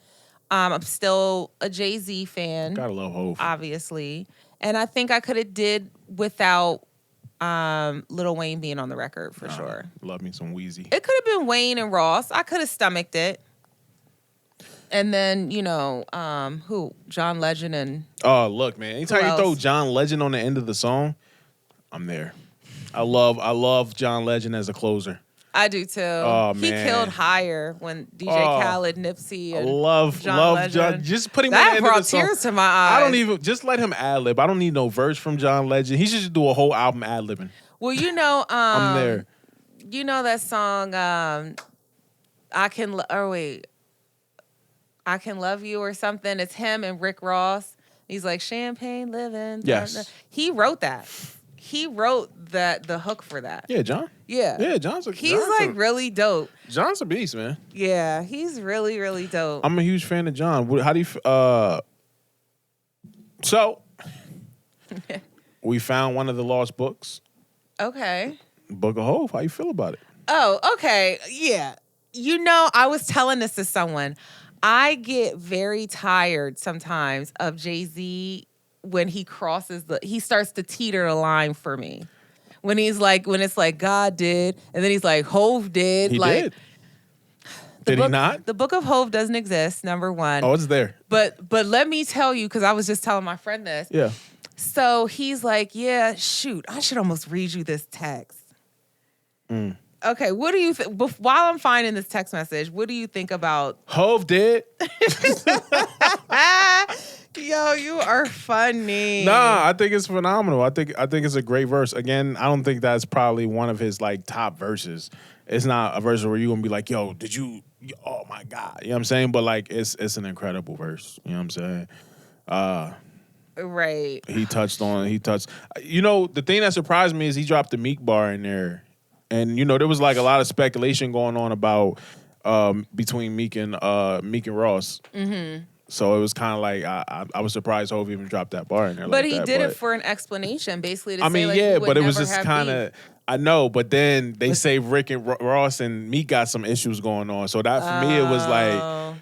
I'm still a Jay-Z fan. Gotta love Hov. Obviously. And I think I could have did without Lil Wayne being on the record for sure. Love me some Weezy. It could have been Wayne and Ross. I could have stomached it. And then, who? John Legend and... Oh, look, man. Anytime you throw John Legend on the end of the song, I'm there. I love John Legend as a closer. I do too. Oh, he man. killed Higher when DJ Khaled, Nipsey, and love John. Just putting him on the that end brought of the song. tears to my eyes. I don't even... Just let him ad-lib. I don't need no verse from John Legend. He should just do a whole album ad-libbing. Well, I'm there. You know that song, I Can Love You or something. It's him and Rick Ross. He's like, champagne living. Yes. He wrote that. He wrote the hook for that. Yeah, John. Yeah. Yeah, He's really dope. John's a beast, man. Yeah, he's really, really dope. I'm a huge fan of John. How do you... So, we found one of the lost books. Okay. Book of Hov. How you feel about it? Oh, okay. Yeah. I was telling this to someone. I get very tired sometimes of Jay-Z when he starts to teeter the line for me. When it's like God did, and then he's like Hov did. He did. Did he not? The Book of Hov doesn't exist, number one. Oh, it's there. But let me tell you, because I was just telling my friend this. Yeah. So he's like, yeah, shoot, I should almost read you this text. Okay, what do you think? While I'm finding this text message, what do you think about... Hov did. Yo, you are funny. Nah, I think it's phenomenal. I think it's a great verse. Again, I don't think that's probably one of his like top verses. It's not a verse where you're gonna be like, yo, did you oh my God. You know what I'm saying? But like it's an incredible verse. You know what I'm saying? Right. He touched. You know, the thing that surprised me is he dropped the Meek bar in there. And you know, there was like a lot of speculation going on about between Meek and Ross. Mm-hmm. So it was kind of like I was surprised Hov even dropped that bar in there. But like he that, did it for an explanation, basically. To I say, mean, like, yeah, we but it would was never just have kind of. I know, but then they say Rick and Ross and Meek got some issues going on. So that for me, it was like, oh,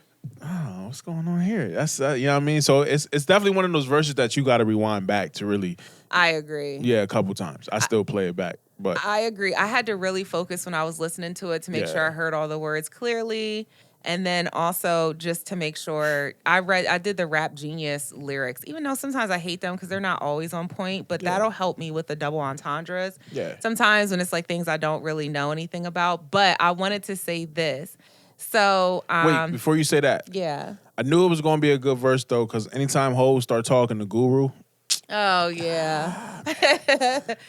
what's going on here? That's you know what I mean. So it's definitely one of those verses that you got to rewind back to really. I agree. Yeah, a couple times. I still play it back, but I agree. I had to really focus when I was listening to it to make sure I heard all the words clearly. And then also just to make sure I did the Rap Genius lyrics, even though sometimes I hate them because they're not always on point, but that'll help me with the double entendres. Yeah. Sometimes when it's like things I don't really know anything about, but I wanted to say this. So wait, before you say that, yeah. I knew it was going to be a good verse though, because anytime hoes start talking to Guru. Oh yeah.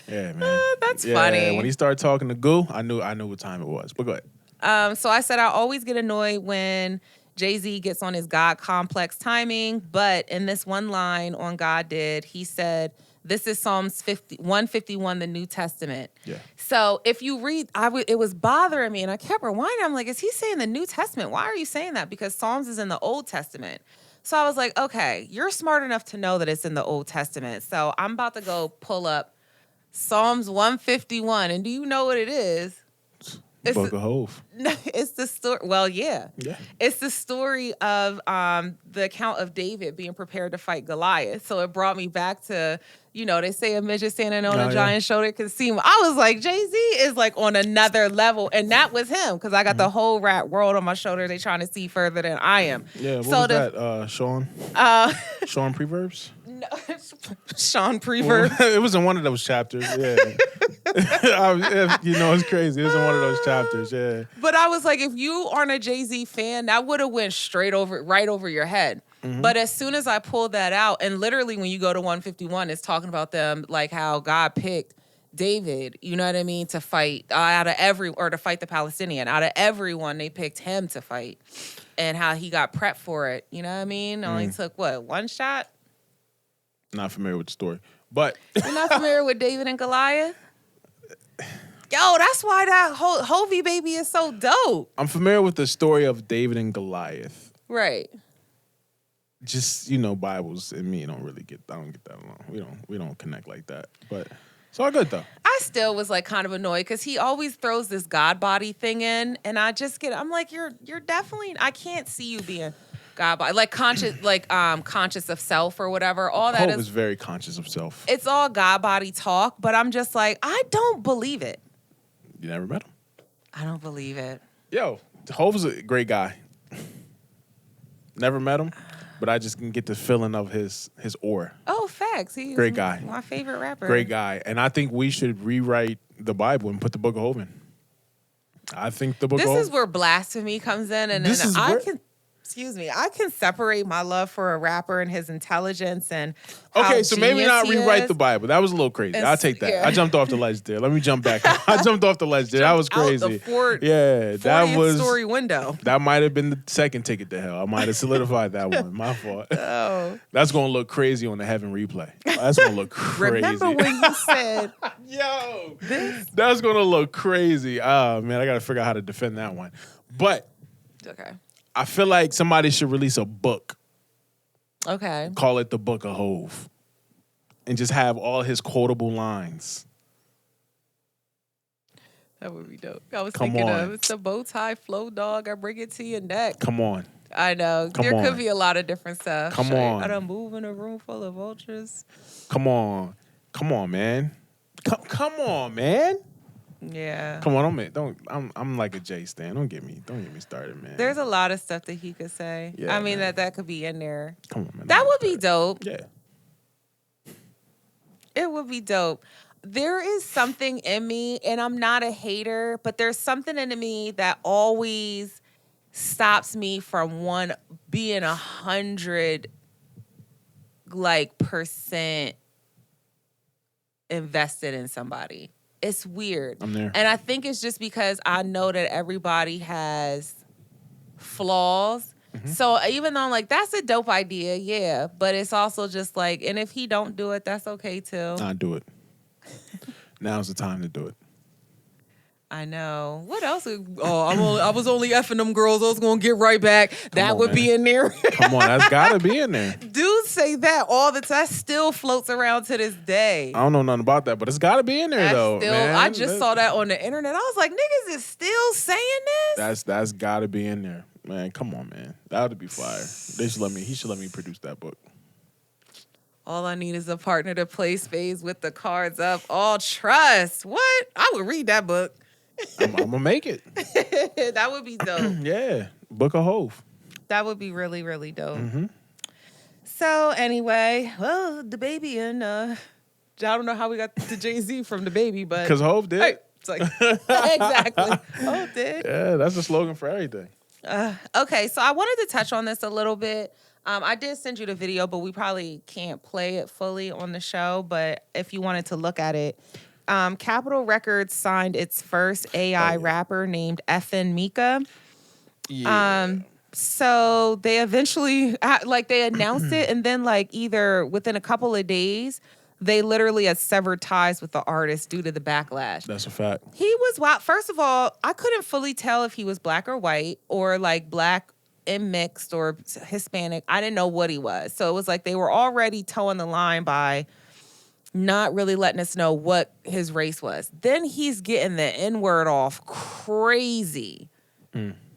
Yeah, man. That's funny. When he started talking to Goo, I knew what time it was. But go ahead. So I said I always get annoyed when Jay-Z gets on his God complex timing, but in this one line on God Did, he said, this is Psalms 151, the New Testament. Yeah. So if you read, it was bothering me, and I kept rewinding. I'm like, is he saying the New Testament? Why are you saying that? Because Psalms is in the Old Testament. So I was like, okay, you're smart enough to know that it's in the Old Testament. So I'm about to go pull up Psalms 151, and do you know what it is? It's Book of Hov. It's the story. Well, yeah. It's the story of the account of David being prepared to fight Goliath. So it brought me back to, you know, they say a midget standing on a giant shoulder can see him. I was like, Jay-Z is like on another level. And that was him, because I got the whole rap world on my shoulder. They trying to see further than I am. Yeah, what was that, Sean? Sean Preverbs? No, Sean Preverb. Well, it was in one of those chapters, yeah. You know, it's crazy. It was in one of those chapters, yeah. But I was like, if you aren't a Jay-Z fan, that would have went right over your head. Mm-hmm. But as soon as I pulled that out, and literally when you go to 151, it's talking about them, like how God picked David, you know what I mean, to fight to fight the Palestinian. Out of everyone, they picked him to fight, and how he got prepped for it. You know what I mean? Only took one shot. Not familiar with the story, but you're not familiar with David and Goliath. Yo, that's why that Hovey baby is so dope. I'm familiar with the story of David and Goliath. Right. Just, you know, Bibles and me don't get that along. We don't connect like that. But it's all good though. I still was like kind of annoyed because he always throws this God body thing in, and I'm like, you're definitely, I can't see you being God body, like conscious of self or whatever. All that Hope is very conscious of self. It's all God body talk, but I'm just like, I don't believe it. You never met him? I don't believe it. Yo, Hov is a great guy. Never met him, but I just can get the feeling of his aura. Oh, facts. He's great guy. My favorite rapper. Great guy. And I think we should rewrite the Bible and put the Book of Hov in. I think the Book of Hov. This is where blasphemy comes in, and then I can separate my love for a rapper and his intelligence and okay, so maybe not rewrite the Bible. That was a little crazy. I'll take that. Yeah. I jumped off the ledge there. Let me jump back. I jumped off the ledge there. That was crazy. That was story window. That might have been the second ticket to hell. I might have solidified that one. My fault. Oh. That's gonna look crazy on the Heaven replay. That's gonna look crazy. Remember when you said, "Yo, that's gonna look crazy." Oh man, I gotta figure out how to defend that one. But okay. I feel like somebody should release a book. Okay. Call it the Book of Hov. And just have all his quotable lines. That would be dope. I was thinking of it's a bow tie flow dog. I bring it to your neck. Come on. I know. There could be a lot of different stuff. Come on. I don't move in a room full of vultures. Come on. Come on, man. Come on, man. Yeah. Come on, I'm like a Jay stan. Don't get me started, man. There's a lot of stuff that he could say. Yeah, I mean that could be in there. Come on, man. That would be dope. Yeah. It would be dope. There is something in me, and I'm not a hater, but there's something in me that always stops me from being 100% invested in somebody. It's weird. I'm there. And I think it's just because I know that everybody has flaws. So even though I'm like, that's a dope idea, yeah. But it's also just like, and if he don't do it, that's okay too. Nah, do it. Now's the time to do it. I know. What else? I was only effing them girls. I was gonna get right back. That would be in there. Come on, that's gotta be in there. Dudes say that all the time. That still floats around to this day. I don't know nothing about that, but it's gotta be in there though. Man. I just saw that on the internet. I was like, niggas is still saying this? That's gotta be in there. Man, come on, man. That would be fire. He should let me produce that book. All I need is a partner to play spades with the cards up. All trust. What? I would read that book. I'm gonna make it. That would be dope. Yeah, Book of Hove. That would be really, really dope. So anyway, well, Dababy and I don't know how we got to Jayz from Dababy, but because Hove did. Hey, it's like exactly. Hove did. Yeah, that's the slogan for everything. Okay, so I wanted to touch on this a little bit. I did send you the video, but we probably can't play it fully on the show. But if you wanted to look at it. Capitol Records signed its first AI rapper named effin' Meka. Yeah. So they eventually, they announced it, and then either within a couple of days, they literally had severed ties with the artist due to the backlash. That's a fact. He was wild. First of all, I couldn't fully tell if he was black or white or black and mixed or Hispanic. I didn't know what he was. So it was like they were already towing the line by not really letting us know what his race was. Then he's getting the N-word off crazy.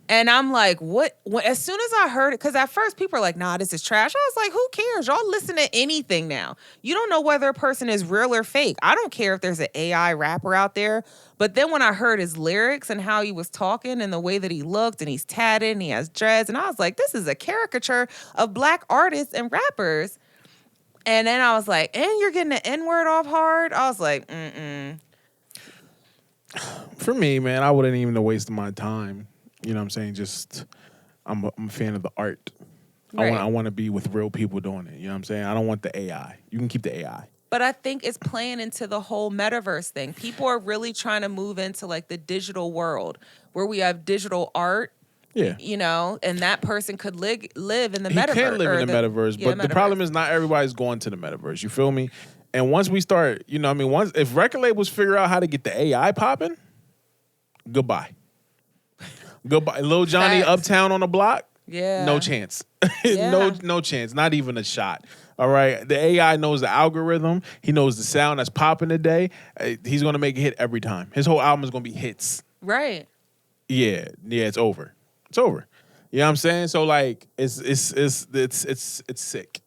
And I'm like, what? As soon as I heard it, because at first people are like, nah, this is trash. I was like, who cares? Y'all listen to anything now. You don't know whether a person is real or fake. I don't care if there's an AI rapper out there. But then when I heard his lyrics and how he was talking and the way that he looked, and he's tatted and he has dreads, and I was like, this is a caricature of black artists and rappers. And then I was like, and you're getting the N-word off hard? I was like, For me, man, I wouldn't even waste my time. You know what I'm saying? Just, I'm a fan of the art. Right. I want to be with real people doing it. You know what I'm saying? I don't want the AI. You can keep the AI. But I think it's playing into the whole metaverse thing. People are really trying to move into the digital world where we have digital art. Yeah. You know, and that person could live in the metaverse. He can live in the metaverse, but the problem is not everybody's going to the metaverse. You feel me? And once we start, if record labels figure out how to get the AI popping, goodbye. Goodbye. Lil Johnny Uptown on the block? Yeah. No chance. Yeah. No chance. Not even a shot. All right. The AI knows the algorithm. He knows the sound that's popping today. He's going to make a hit every time. His whole album is going to be hits. Right. Yeah, it's over. It's over. You know what I'm saying? So it's sick.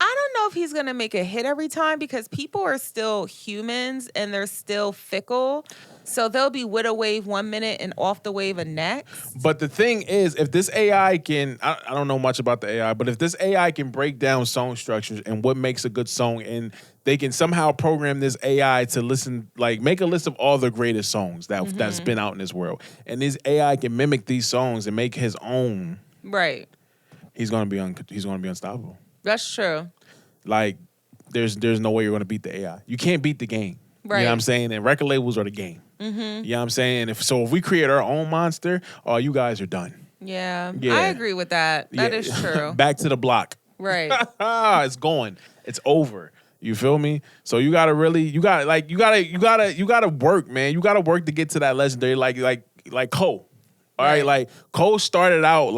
I don't know if he's going to make a hit every time because people are still humans and they're still fickle. So they'll be with a wave 1 minute and off the wave the next. But the thing is, if this AI can, I don't know much about the AI, but if this AI can break down song structures and what makes a good song, and they can somehow program this AI to listen, make a list of all the greatest songs that's been out in this world, and this AI can mimic these songs and make his own, right? He's gonna be unstoppable. That's true. There's no way you're gonna beat the AI. You can't beat the game. Right. You know what I'm saying? And record labels are the game. You know what I'm saying? If we create our own monster, you guys are done. Yeah. I agree with that. That is true. Back to the block. Right. It's going. It's over. You feel me? So you gotta work, man. You gotta work to get to that legendary, like Cole. All right, Cole started out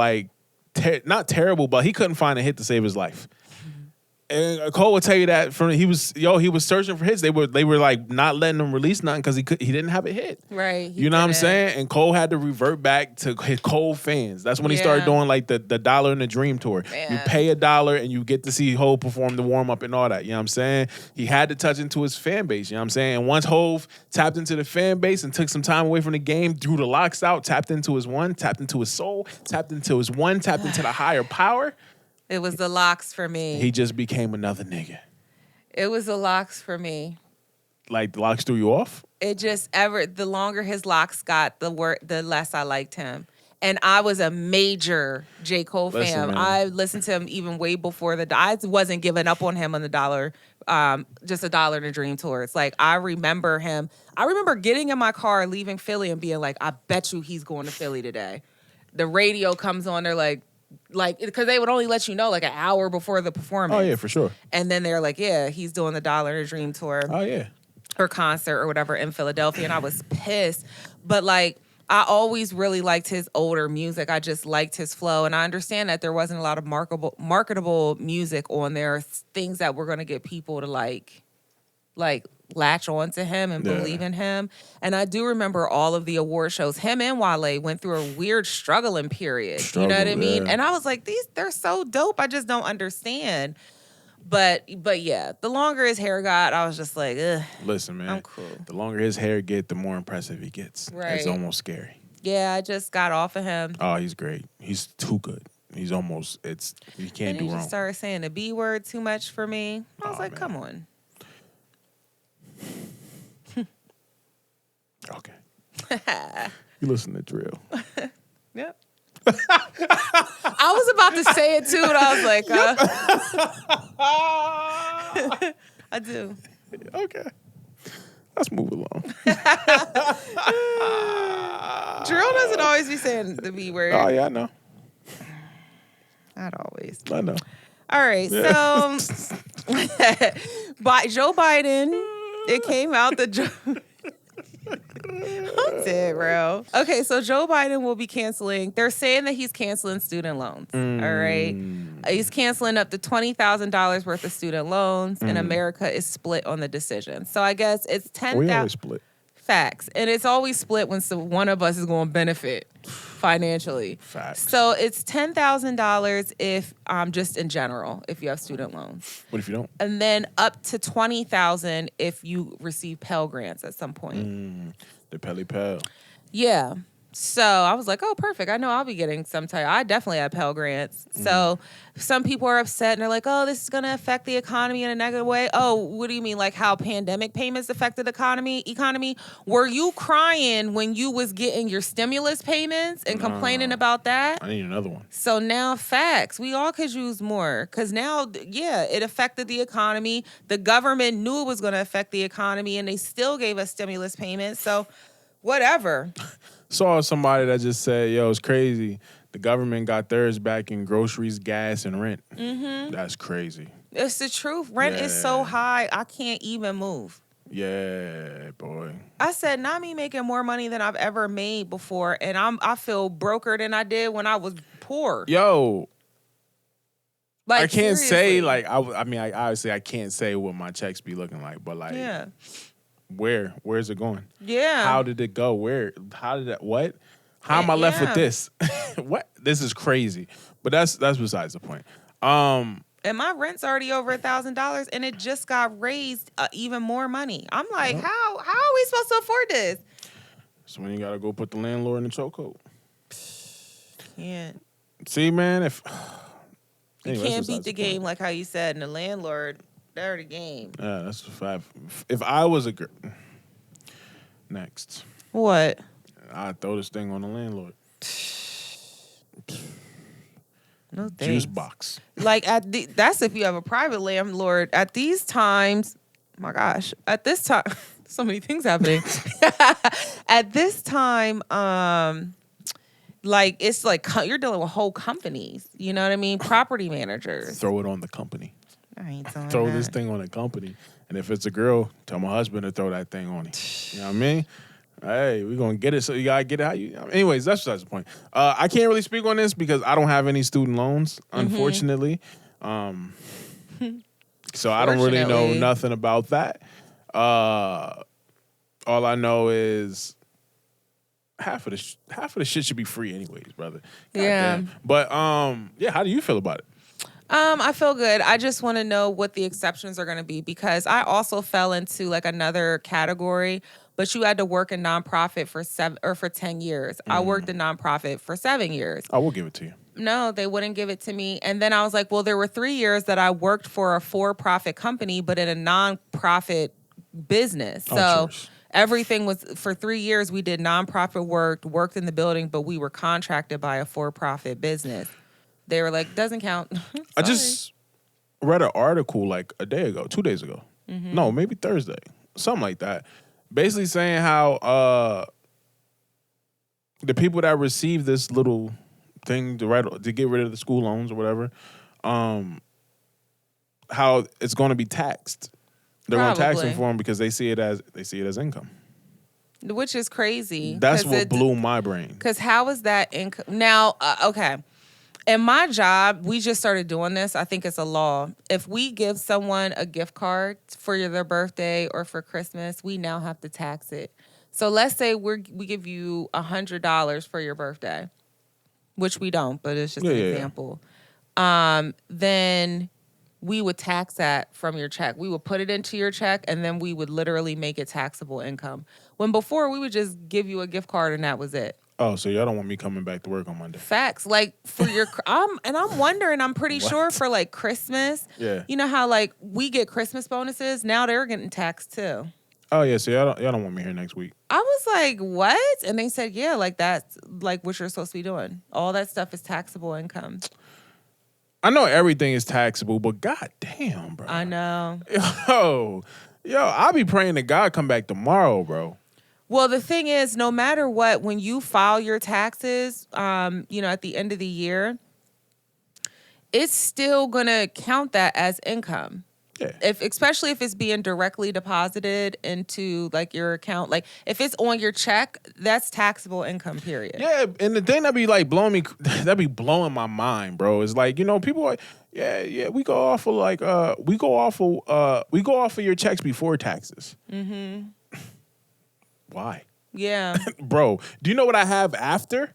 not terrible, but he couldn't find a hit to save his life. And Cole would tell you that he was searching for hits. They were not letting him release nothing because he didn't have a hit. Right. You know what I'm saying? And Cole had to revert back to his Cole fans. That's when he started doing the $1 and the Dream tour. Man. You pay $1 and you get to see Hove perform the warm up and all that. You know what I'm saying? He had to touch into his fan base. You know what I'm saying? And once Hove tapped into the fan base and took some time away from the game, drew the locks out, tapped into his one, tapped into his soul, tapped into his one, tapped into the higher power. It was the locks for me. He just became another nigga. It was the locks for me. The locks threw you off? It just the longer his locks got, the less I liked him. And I was a major J. Cole fan. Man. I listened to him even way before I wasn't giving up on him on the $1, just $1 in the Dream tour. It's I remember him. I remember getting in my car, leaving Philly and being like, I bet you he's going to Philly today. the radio comes on. They're like, because they would only let you know like an hour before the performance. Oh, yeah, for sure. And then they're like, yeah, he's doing the Dollar and a Dream tour. Oh, yeah. Or concert or whatever in Philadelphia. And I was pissed. But like, I always really liked his older music. I just liked his flow. And I understand that there wasn't a lot of marketable music on there, things that were going to get people to like latch on to him and believe in him. And I do remember all of the award shows. Him and Wale went through a weird struggling period. You know what I mean? And I was like, they're so dope. I just don't understand. But yeah, the longer his hair got, I was just like, ugh. Listen, man. I'm cool. The longer his hair get, the more impressive he gets. Right. It's almost scary. Yeah, I just got off of him. Oh, he's great. He's too good. He's almost, you can't do wrong. He just wrong. started saying the B word too much for me. I was like, man. come on. Okay. You listen to drill. Yep. I was about to say it too, and I was like, I do. Okay. Let's move along. Drill doesn't always be saying the B word. Oh, yeah, I know. Not always. I know. All right, so by Joe Biden, it came out that I'm dead, bro. Okay, so Joe Biden will be canceling. They're saying that he's canceling student loans. All right, he's canceling up to $20,000 worth of student loans, and America is split on the decision. So I guess it's 10,000. We always split. Facts, and it's always split when one of us is going to benefit financially. Facts. So it's $10,000 if just in general if you have student loans. What if you don't? And then up to $20,000 if you receive Pell Grants at some point. The Pelly Pell. Yeah. So I was like, oh, perfect. I know I'll be getting some type. I definitely have Pell Grants. So some people are upset and they're like, oh, this is going to affect the economy in a negative way. Oh, what do you mean? Like how pandemic payments affected the economy? Were you crying when you was getting your stimulus payments and complaining about that? I need another one. So now facts. We all could use more because now, yeah, it affected the economy. The government knew it was going to affect the economy and they still gave us stimulus payments. So whatever. Saw somebody that just said, yo, it's crazy. The government got theirs back in groceries, gas, and rent. That's crazy. It's the truth. Rent is so high, I can't even move. Yeah, boy. I said, not me making more money than I've ever made before, and I feel broker than I did when I was poor. Yo, like, I can't seriously. say, like, obviously I can't say what my checks be looking like, but, like, Yeah. Where's it going? Yeah. How did it go? What? How am I left with this? What? This is crazy. But that's besides the point. And my rent's already over $1,000, and it just got raised even more money. I'm like, how are we supposed to afford this? So when you gotta go put the landlord in the chokehold. Can't. See, man, if You can't beat the game like how you said, and the landlord, they're the game. Yeah, that's a fact. If I was a girl, next, What? I'd throw this thing on the landlord. No thanks. Juice box. Like that's if you have a private landlord. At these times, my gosh, at this time, so many things happening. At this time, like it's like you're dealing with whole companies. You know what I mean? Property managers. Throw it on the company. I ain't doing Throw that. this thing on the company. And if it's a girl, tell my husband to throw that thing on him. You know what I mean? Hey, we're going to get it, so you got to get it how you... Anyways, that's the point. I can't really speak on this because I don't have any student loans, unfortunately. So I don't really know nothing about that. All I know is half of the shit should be free anyways, brother. Goddamn. But, yeah, how do you feel about it? I feel good. I just want to know what the exceptions are going to be because I also fell into like another category, but you had to work in nonprofit for 10 years. I worked in nonprofit for 7 years. I will give it to you. No, they wouldn't give it to me. And then I was like, well, there were 3 years that I worked for a for-profit company, but in a nonprofit business. So everything was, for 3 years, we did nonprofit work, worked in the building, but we were contracted by a for-profit business. They were like, doesn't count. I just read an article like a day ago, 2 days ago. No, maybe Thursday. Something like that. Basically saying how the people that receive this little thing to get rid of the school loans or whatever, how it's going to be taxed. They're going to tax them for them because they see it as income. Which is crazy. That's what blew my brain. Because how is that income? Now, okay. In my job, we just started doing this. I think it's a law. If we give someone a gift card for their birthday or for Christmas, we now have to tax it. So let's say we give you $100 for your birthday, which we don't, but it's just an example. Then we would tax that from your check. We would put it into your check, and then we would literally make it taxable income. When before, we would just give you a gift card, and that was it. Oh, so y'all don't want me coming back to work on Monday? Facts. Like, for your... I'm wondering, I'm pretty sure for, like, Christmas, you know how, like, we get Christmas bonuses? Now they're getting taxed, too. Oh, yeah, so y'all don't want me here next week. I was like, what? And they said, yeah, like, that's, like, what you're supposed to be doing. All that stuff is taxable income. I know everything is taxable, but goddamn, bro. I know. Yo, I'll be praying that God come back tomorrow, bro. Well, the thing is, no matter what, when you file your taxes, at the end of the year, it's still going to count that as income. Yeah. Especially if it's being directly deposited into like your account, like if it's on your check, that's taxable income, period. Yeah, and the thing that be like blowing my mind, bro, is like, people are we go off of your checks before taxes. Mm-hmm. Why? Yeah. Bro, do you know what I have after?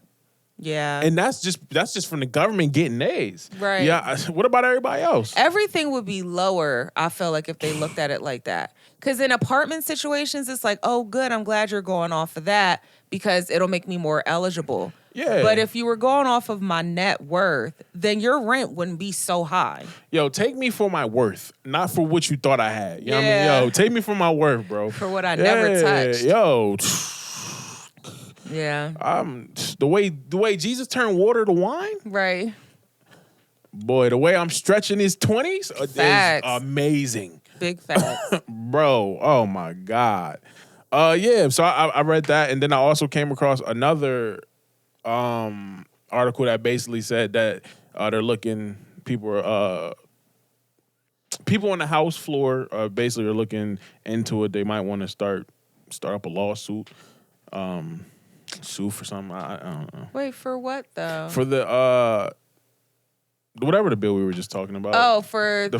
Yeah. And that's just from the government getting A's. Right. Yeah. What about everybody else? Everything would be lower, I feel like, if they looked at it like that. Because in apartment situations, it's like, oh, good, I'm glad you're going off of that because it'll make me more eligible. Yeah. But if you were going off of my net worth, then your rent wouldn't be so high. Yo, take me for my worth, not for what you thought I had. You know what I mean? Yo, take me for my worth, bro. For what I never touched. Yo. Yeah. The way Jesus turned water to wine. Right. Boy, the way I'm stretching his 20s is amazing. Big facts. Bro, oh my God. So I read that, and then I also came across another article that basically said that they're looking, people on the House floor basically are looking into it. They might want to start up a lawsuit. Sue for something. I don't know. Wait, for what though? For the whatever the bill we were just talking about. Oh, for the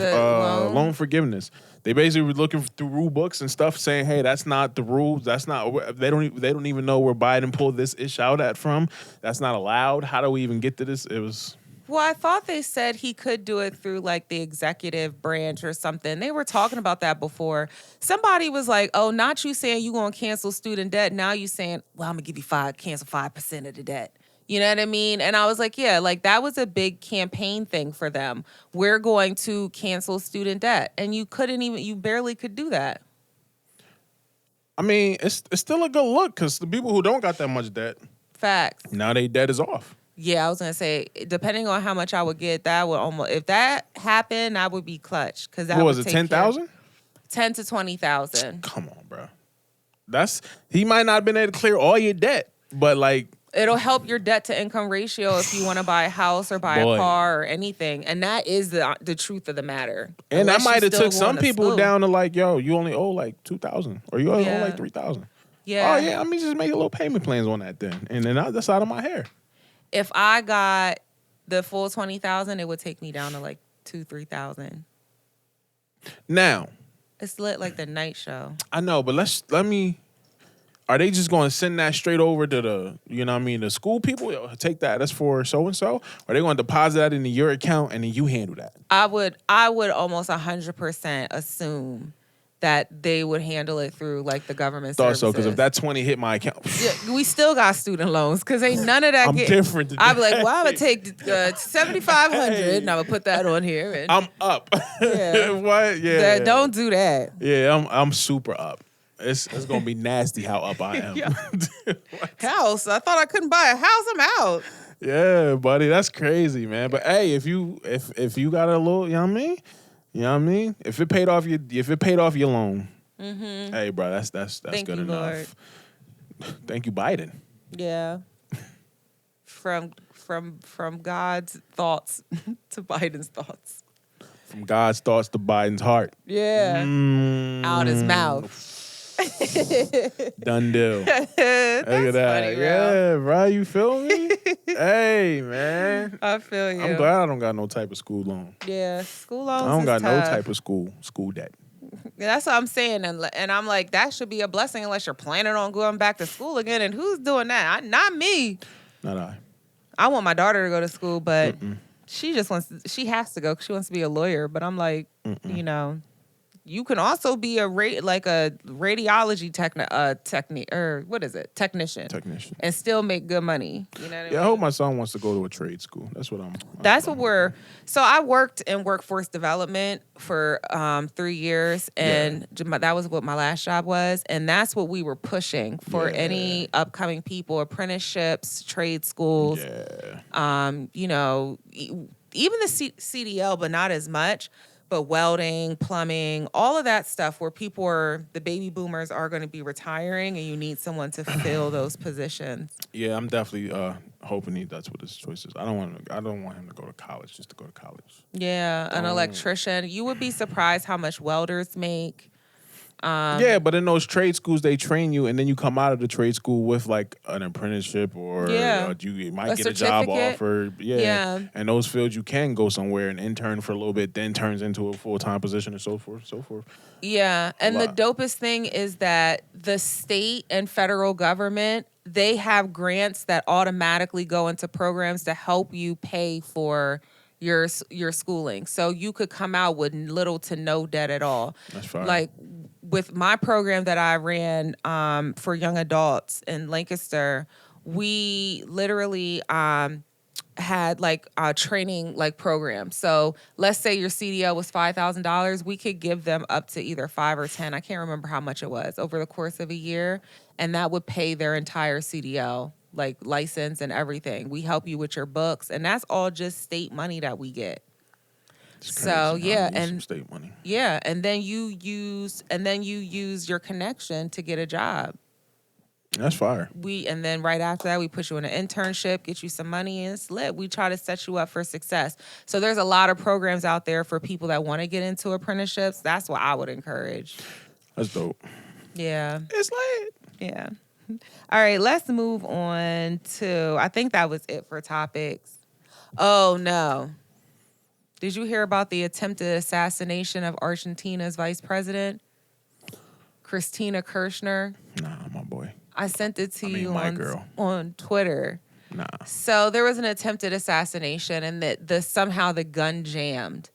loan forgiveness. They basically were looking through rule books and stuff, saying, "Hey, that's not the rules. That's not. They don't even know where Biden pulled this ish out at from. That's not allowed. How do we even get to this?" It was. Well, I thought they said he could do it through like the executive branch or something. They were talking about that before. Somebody was like, oh, not you saying you going to cancel student debt. Now you saying, well, I'm going to give you cancel 5% of the debt. You know what I mean? And I was like, yeah, like that was a big campaign thing for them. We're going to cancel student debt. And you barely could do that. I mean, it's still a good look because the people who don't got that much debt. Facts. Now they debt is off. Yeah, I was gonna say, depending on how much I would get, that would almost, if that happened, I would be clutch because that what was it, 10,000? 10 to 20,000. Come on, bro. He might not have been able to clear all your debt, but like it'll help your debt to income ratio if you want to buy a house or buy a car or anything, and that is the truth of the matter. And that might have took some people down to like, yo, you only owe like 2,000 or you only owe like 3,000. Yeah. Oh yeah, I mean just make a little payment plans on that then, and then that's out of my hair. If I got the full 20,000, it would take me down to like 2,000-3,000. Now, it's lit like the night show. I know, but let me. Are they just going to send that straight over to the school people? Yo, take that. That's for so and so. Or are they going to deposit that into your account and then you handle that? I would almost 100% assume that they would handle it through like the government services. Thought so, because if that 20 hit my account, we still got student loans because ain't none of that. I'm different today. I'd be like, well, I'm gonna take 7,500 and I'm gonna put that on here. And, I'm up. Yeah. What? Yeah. Don't do that. Yeah, I'm super up. It's gonna be nasty how up I am. House. I thought I couldn't buy a house. I'm out. Yeah, buddy, that's crazy, man. But hey, if you got a little, you know what I mean? You know what I mean? If it paid off your loan, hey, bro, that's Thank good you, enough. Lord. Thank you, Biden. Yeah. from God's thoughts to Biden's thoughts. From God's thoughts to Biden's heart. Yeah. Out his mouth. Done deal. Look at that. Funny, yeah, bro. You feel me? Hey, man. I feel you. I'm glad I don't got no type of school loan. Yeah, school loans. I don't got tough. no type of school debt. That's what I'm saying, and I'm like, that should be a blessing unless you're planning on going back to school again. And who's doing that? Not me. Not I. I want my daughter to go to school, but she just wants. She has to go because she wants to be a lawyer. But I'm like, you know, you can also be a radiology technician, and still make good money. You know what I mean? I hope my son wants to go to a trade school. That's what I'm. So I worked in workforce development for 3 years, and that was what my last job was, and that's what we were pushing for any upcoming people: apprenticeships, trade schools. Yeah. You know, even the CDL, but not as much. But welding, plumbing, all of that stuff where the baby boomers are going to be retiring and you need someone to fill those positions. Yeah, I'm definitely hoping that's what his choice is. I don't want him to go to college just to go to college. Yeah, an electrician. You would be surprised how much welders make. But in those trade schools, they train you, and then you come out of the trade school with like an apprenticeship, or you might get a job offer. Yeah. And those fields, you can go somewhere and intern for a little bit, then turns into a full-time position, and so forth. Yeah, and the dopest thing is that the state and federal government, they have grants that automatically go into programs to help you pay for your schooling. So you could come out with little to no debt at all. That's fine. Like with my program that I ran for young adults in Lancaster, we literally had like a training like program. So let's say your CDL was $5,000, we could give them up to either 5 or 10. I can't remember how much it was over the course of a year, and that would pay their entire CDL. Like license and everything. We help you with your books, and that's all just state money that we get. So and state money. Yeah, and then you use your connection to get a job. That's fire. And then right after that, we put you in an internship, get you some money, and it's lit. We try to set you up for success. So there's a lot of programs out there for people that want to get into apprenticeships. That's what I would encourage. That's dope. Yeah. It's lit. Yeah. All right, let's move on to, I think that was it for topics. Oh, no. Did you hear about the attempted assassination of Argentina's vice president, Cristina Kirchner? Nah, my boy. I sent it to you girl. On Twitter. Nah. So there was an attempted assassination, and somehow the gun jammed.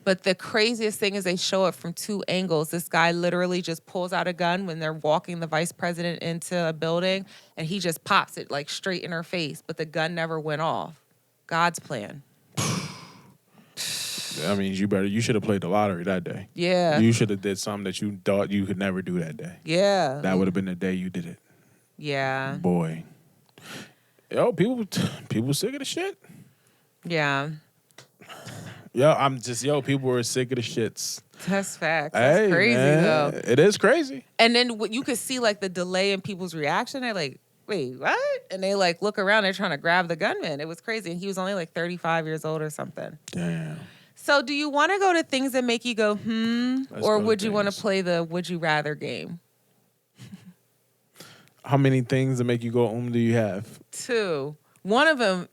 But the craziest thing is they show it from 2 angles. This guy literally just pulls out a gun when they're walking the vice president into a building, and he just pops it like straight in her face. But the gun never went off. God's plan. That means you should have played the lottery that day. Yeah. You should have did something that you thought you could never do that day. Yeah. That would have been the day you did it. Yeah. Boy. Yo, people sick of the shit. Yeah. People were sick of the shits. That's facts. That's crazy, though. It is crazy. And then you could see, like, the delay in people's reaction. They're like, wait, what? And they, like, look around. They're trying to grab the gunman. It was crazy. And he was only, like, 35 years old or something. Damn. So do you want to go to things that make you go, or would you want to play the would you rather game? How many things that make you go, do you have? 2. One of them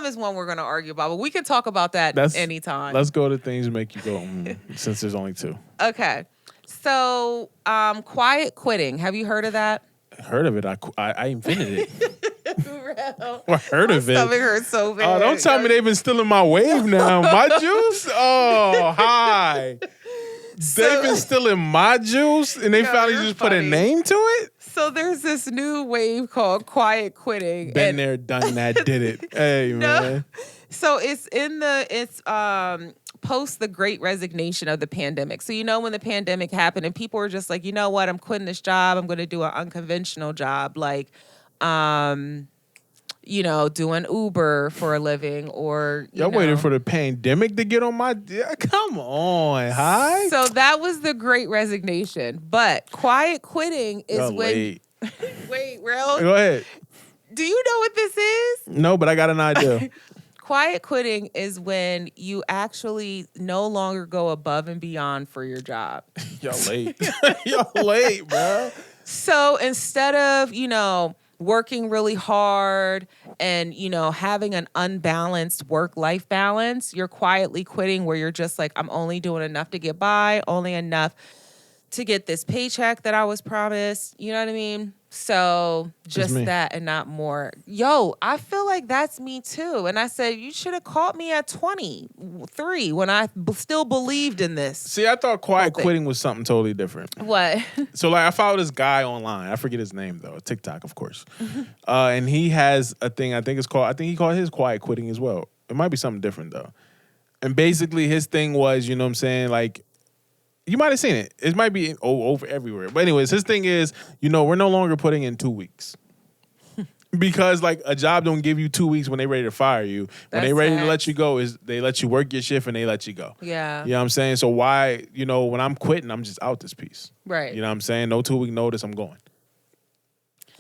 is one we're going to argue about, but we can talk about that anytime. Let's go to things that make you go, since there's only 2. Okay. So, quiet quitting. Have you heard of that? Heard of it. I invented it. I heard of it. My stomach hurts so bad. Oh, don't tell me they've been stealing my wave now. My juice? Oh, hi. They've been stealing my juice, and they finally just put a name to it? So there's this new wave called quiet quitting. Been there, done that, did it. Hey, man. So it's post the great resignation of the pandemic. So when the pandemic happened and people were just like, you know what, I'm quitting this job. I'm going to do an unconventional job like, doing Uber for a living or, Y'all waiting for the pandemic to get on my... Come on, hi? So that was the great resignation. But quiet quitting is when... Wait, Wait, Rell? go ahead. Do you know what this is? No, but I got an idea. Quiet quitting is when you actually no longer go above and beyond for your job. Y'all late. Y'all late, bro. So instead of, working really hard and, having an unbalanced work-life balance, you're quietly quitting where you're just like, I'm only doing enough to get by, only enough to get this paycheck that I was promised. You know what I mean? So just that and not more. Yo, I feel like that's me too. And I said, you should have caught me at 23 when I still believed in this. See, I thought quiet quitting was something totally different. What? So like I follow this guy online. I forget his name though. TikTok, of course. And he has a thing, I think he called his quiet quitting as well. It might be something different though. And basically his thing was, you know what I'm saying, like, you might have seen it. It might be over everywhere. But anyways, his thing is, we're no longer putting in 2 weeks. Because like a job don't give you 2 weeks when they ready to fire you. When they ready to let you go is they let you work your shift and they let you go. Yeah. You know what I'm saying? So why, when I'm quitting, I'm just out this piece. Right. You know what I'm saying? No 2 week notice, I'm going.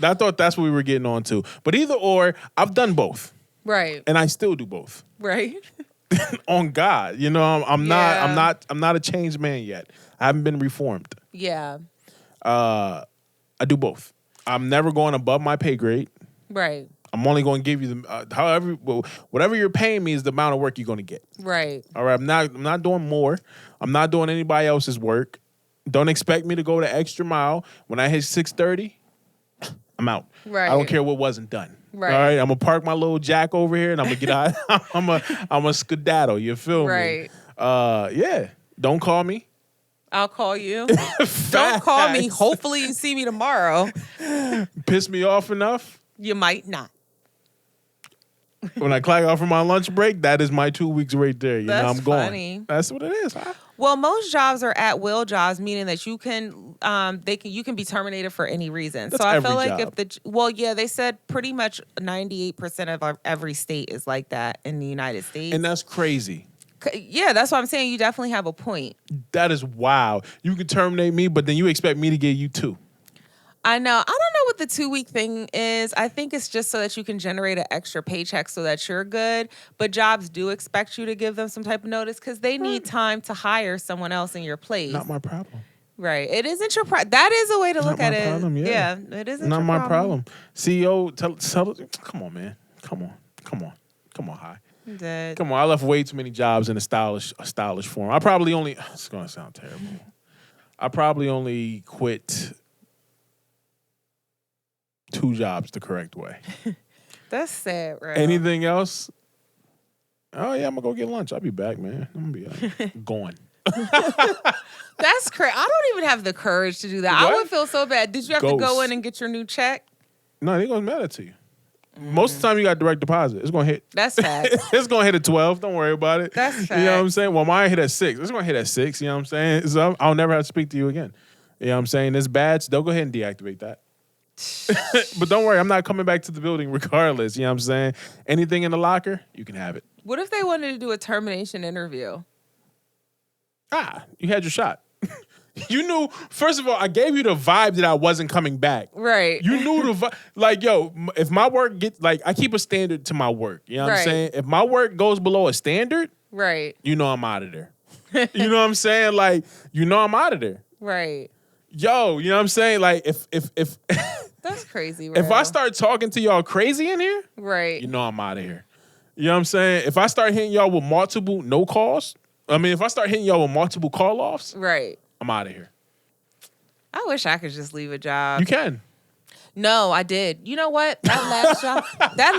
I thought that's what we were getting on to. But either or, I've done both. Right. And I still do both. Right. On God, I'm not a changed man yet. I haven't been reformed. Yeah. I do both. I'm never going above my pay grade. Right. I'm only going to give you whatever you're paying me is the amount of work you're going to get. Right. All right. I'm not doing more. I'm not doing anybody else's work. Don't expect me to go the extra mile. When I hit 6:30, I'm out. Right. I don't care what wasn't done. Right. All right. I'm gonna park my little jack over here and I'm gonna get out. I'm a skedaddle. You feel me? Right. Yeah. Don't call me. I'll call you. Don't call me. Hopefully you see me tomorrow. Piss me off enough. You might not. When I clock off for my lunch break, that is my 2 weeks right there. I'm going. Funny. That's what it is. Huh? Well, most jobs are at will jobs, meaning that you can be terminated for any reason. That's so I every feel like job. they said pretty much 98% of every state is like that in the United States. And that's crazy. Yeah, that's what I'm saying. You definitely have a point. That is wild. You can terminate me, but then you expect me to give you 2. I know. I don't know what the 2 week thing is. I think it's just so that you can generate an extra paycheck so that you're good. But jobs do expect you to give them some type of notice because they need time to hire someone else in your place. Not my problem. Right. It isn't your problem. That is a way to look at it. Problem, yeah. It isn't not your my problem. CEO, come on, man. Come on, Hi. Dead. Come on, I left way too many jobs in a stylish form. I probably only, it's going to sound terrible. I probably only quit 2 jobs the correct way. That's sad, right? Anything else? Oh, yeah, I'm going to go get lunch. I'll be back, man. I'm going to be going. That's crazy. I don't even have the courage to do that. What? I would feel so bad. Did you have to go in and get your new check? No, they going to mail it to you. Most of the time, you got direct deposit. It's going to hit. That's fact. It's going to hit at 12. Don't worry about it. That's fact. You know what I'm saying? Well, mine hit at 6. It's going to hit at 6. You know what I'm saying? So I'll never have to speak to you again. You know what I'm saying? This badge, they'll go ahead and deactivate that. But don't worry, I'm not coming back to the building regardless. You know what I'm saying? Anything in the locker, you can have it. What if they wanted to do a termination interview? You had your shot. You knew, first of all, I gave you the vibe that I wasn't coming back. Right. You knew the vibe. Like, yo, if my work I keep a standard to my work. You know what I'm saying? If my work goes below a standard, right, you know I'm out of there. You know what I'm saying? Like, you know I'm out of there. Right. Yo, you know what I'm saying? Like, if that's crazy, bro. if I start talking to y'all crazy in here, right, you know I'm out of here. You know what I'm saying? If I start hitting y'all with multiple no calls, if I start hitting y'all with multiple call-offs, right, I'm out of here. I wish I could just leave a job. You can. No, I did. You know what? That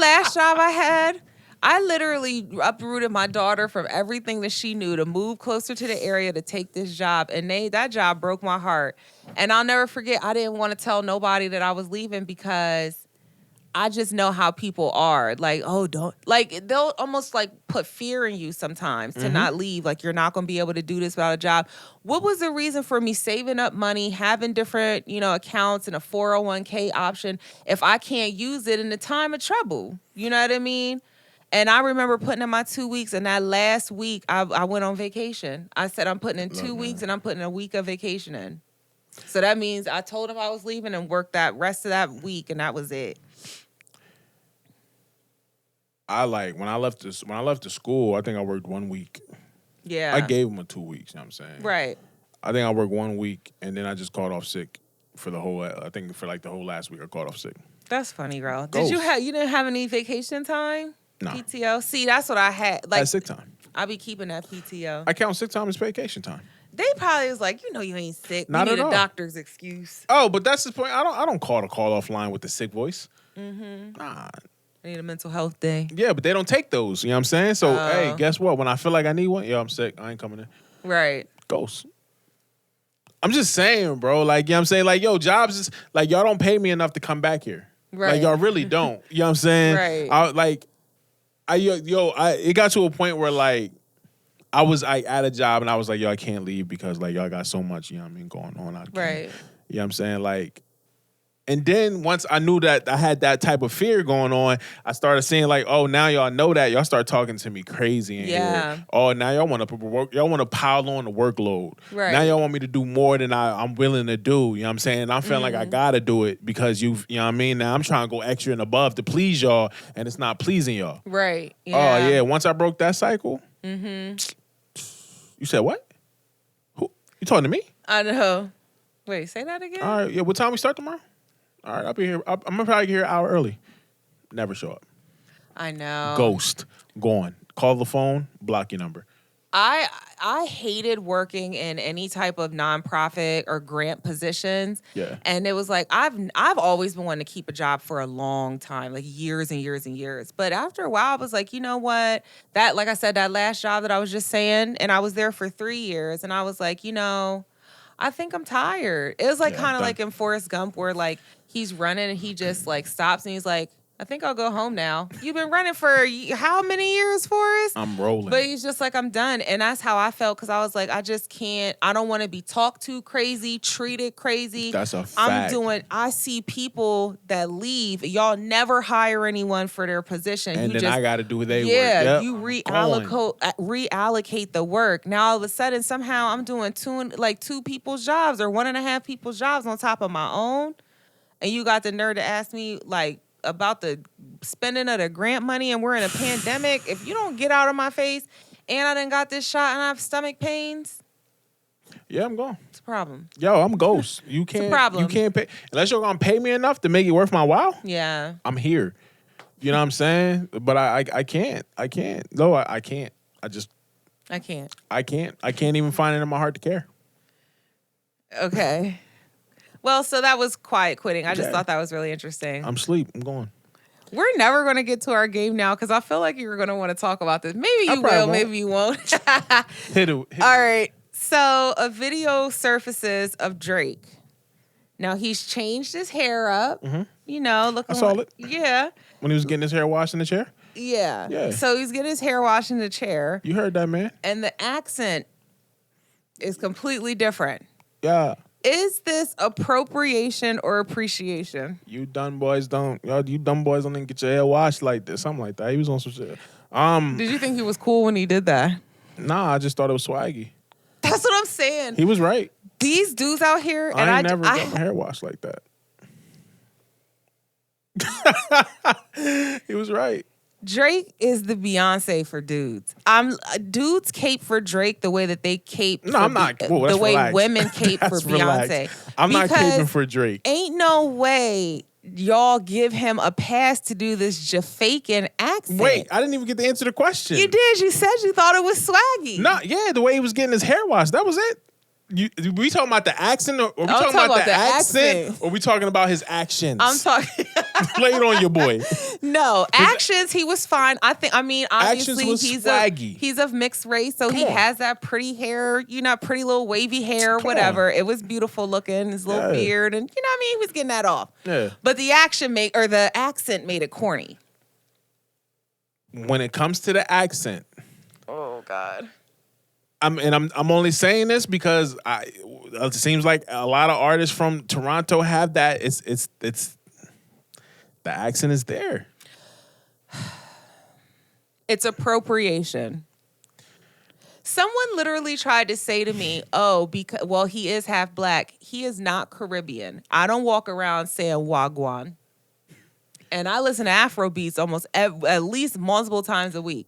last job I had, I literally uprooted my daughter from everything that she knew to move closer to the area to take this job. And that job broke my heart. And I'll never forget, I didn't want to tell nobody that I was leaving because I just know how people are. Like, oh, don't. Like, they'll almost like put fear in you sometimes to not leave. Like, you're not going to be able to do this without a job. What was the reason for me saving up money, having different, accounts and a 401k option if I can't use it in the time of trouble? You know what I mean? And I remember putting in my 2 weeks, and that last week, I went on vacation. I said, I'm putting in 2 weeks, and I'm putting a week of vacation in. So that means I told him I was leaving and worked that rest of that week, and that was it. when I left the school, I think I worked 1 week. Yeah. I gave him 2 weeks, you know what I'm saying? Right. I think I worked 1 week and then I just called off sick for the whole last week I called off sick. That's funny, girl. Ghost. You didn't have any vacation time? No. PTO? See, that's what I had. I had sick time. I be keeping that PTO. I count sick time as vacation time. They probably was like, you ain't sick. Not you need at all. a doctor's excuse. Oh, but that's the point. I don't call offline with the sick voice. Mm-hmm. Nah. I need a mental health day. Yeah, but they don't take those. You know what I'm saying? So, hey, guess what? When I feel like I need one, I'm sick. I ain't coming in. Right. Ghost. I'm just saying, bro. Like, you know what I'm saying? Like, yo, jobs is like, y'all don't pay me enough to come back here. Right. Like, y'all really don't. You know what I'm saying? Right. It got to a point where, like, I was at a job and I was like, yo, I can't leave because, like, y'all got so much, you know what I mean, going on. Right. You know what I'm saying? Like, and then once I knew that I had that type of fear going on, I started saying, like, oh, now y'all know that. Y'all start talking to me crazy in here. Oh, now y'all want to pile on the workload. Right. Now y'all want me to do more than I'm willing to do. You know what I'm saying? I'm feeling like I got to do it because you know what I mean? Now I'm trying to go extra and above to please y'all, and it's not pleasing y'all. Right. Yeah. Oh, yeah. Once I broke that cycle. Mm-hmm. You said what? Who? You talking to me? I know. Wait, say that again? All right. Yeah, what time we start tomorrow? All right, I'll be here. I'm going to probably get here an hour early. Never show up. I know. Ghost. Gone. Call the phone. Block your number. I hated working in any type of nonprofit or grant positions. Yeah. And it was like, I've always been wanting to keep a job for a long time, like years and years and years. But after a while, I was like, you know what? That, like I said, that last job that I was just saying, and I was there for 3 years, and I was like, I think I'm tired. It was like kind of like in Forrest Gump where like he's running and he just like stops and he's like, I think I'll go home now. You've been running for how many years, Forrest? I'm rolling. But he's just like, I'm done. And that's how I felt because I was like, I just can't. I don't want to be talked to crazy, treated crazy. That's a fact. I see people that leave. Y'all never hire anyone for their position. And then I got to do their work. Yeah, you reallocate the work. Now all of a sudden, somehow I'm doing two people's jobs or 1.5 people's jobs on top of my own. And you got the nerve to ask me like, about the spending of the grant money and we're in a pandemic. If you don't get out of my face and I done got this shot and I have stomach pains. Yeah, I'm gone. It's a problem. Yo, I'm ghost. You can't. It's a problem. You can't pay unless you're gonna pay me enough to make it worth my while. Yeah. I'm here. You know what I'm saying? But I can't. I can't. No, I can't. I can't. I can't even find it in my heart to care. Okay. Well, so that was quiet quitting. I just thought that was really interesting. I'm asleep. I'm going. We're never going to get to our game now because I feel like you're going to want to talk about this. Maybe you will, maybe you won't. Hit it. All right. So a video surfaces of Drake. Now he's changed his hair up. Mm-hmm. You know, looking. I saw it. Yeah. When he was getting his hair washed in the chair? Yeah. Yeah. So he's getting his hair washed in the chair. You heard that, man. And the accent is completely different. Yeah. Is this appropriation or appreciation? You dumb boys don't even get your hair washed like this. Something like that. He was on some shit. Did you think he was cool when he did that? Nah, I just thought it was swaggy. That's what I'm saying. He was right. These dudes out here, and I never got my hair washed like that. He was right. Drake is the Beyonce for dudes. Dudes cape for Drake the way that they cape. No, I'm not. Whoa, the way relaxed. Women cape for Beyonce. Relaxed. I'm not caping for Drake. Ain't no way y'all give him a pass to do this Jamaican accent. Wait, I didn't even get to answer the question. You did. You said you thought it was swaggy. No, yeah, the way he was getting his hair washed. That was it. We talking about the accent, or we talking about the accent, or we talking about his actions? I'm talking. Lay it on your boy. No, actions. He was fine. Obviously, he's of mixed race, so he has that pretty hair. Pretty little wavy hair, whatever. It was beautiful looking. His little beard, and he was getting that off. Yeah. But the the accent made it corny. When it comes to the accent, oh God. I'm only saying this because it seems like a lot of artists from Toronto have that. It's the accent is there. It's appropriation. Someone literally tried to say to me, he is half black. He is not Caribbean. I don't walk around saying wagwan. and I listen to Afro beats almost at least multiple times a week.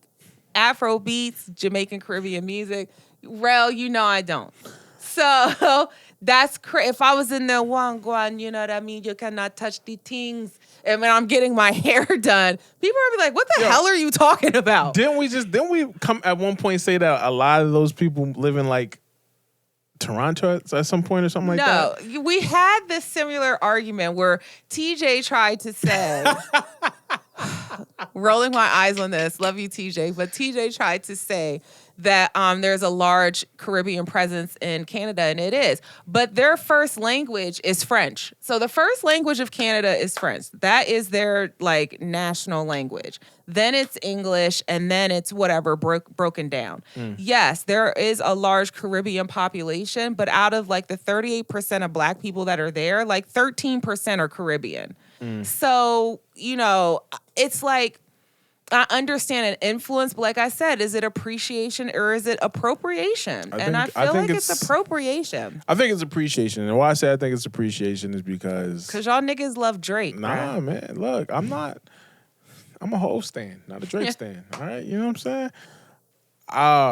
Afro beats, Jamaican Caribbean music. Rel, you know I don't. So that's crazy. If I was in there, Wangwan, you know what I mean? You cannot touch the things. And when I'm getting my hair done, people are like, what the hell are you talking about? Didn't we come at one point say that a lot of those people live in like Toronto at some point or something like that? No, we had this similar argument where TJ tried to say, rolling my eyes on this, love you, TJ, but TJ tried to say that there's a large Caribbean presence in Canada, and it is. But their first language is French. So the first language of Canada is French. That is their like national language. Then it's English, and then it's whatever broken down. Yes, there is a large Caribbean population, but out of like the 38% of Black people that are there, like 13% are Caribbean. So, you know, it's like, I understand an influence, but like I said, is it appreciation or is it appropriation? I feel like it's appropriation. I think it's appreciation. And why I say I think it's appreciation is because y'all niggas love Drake. Nah, man. Look, I'm a Hov stan, not a Drake stan. All right, you know what I'm saying?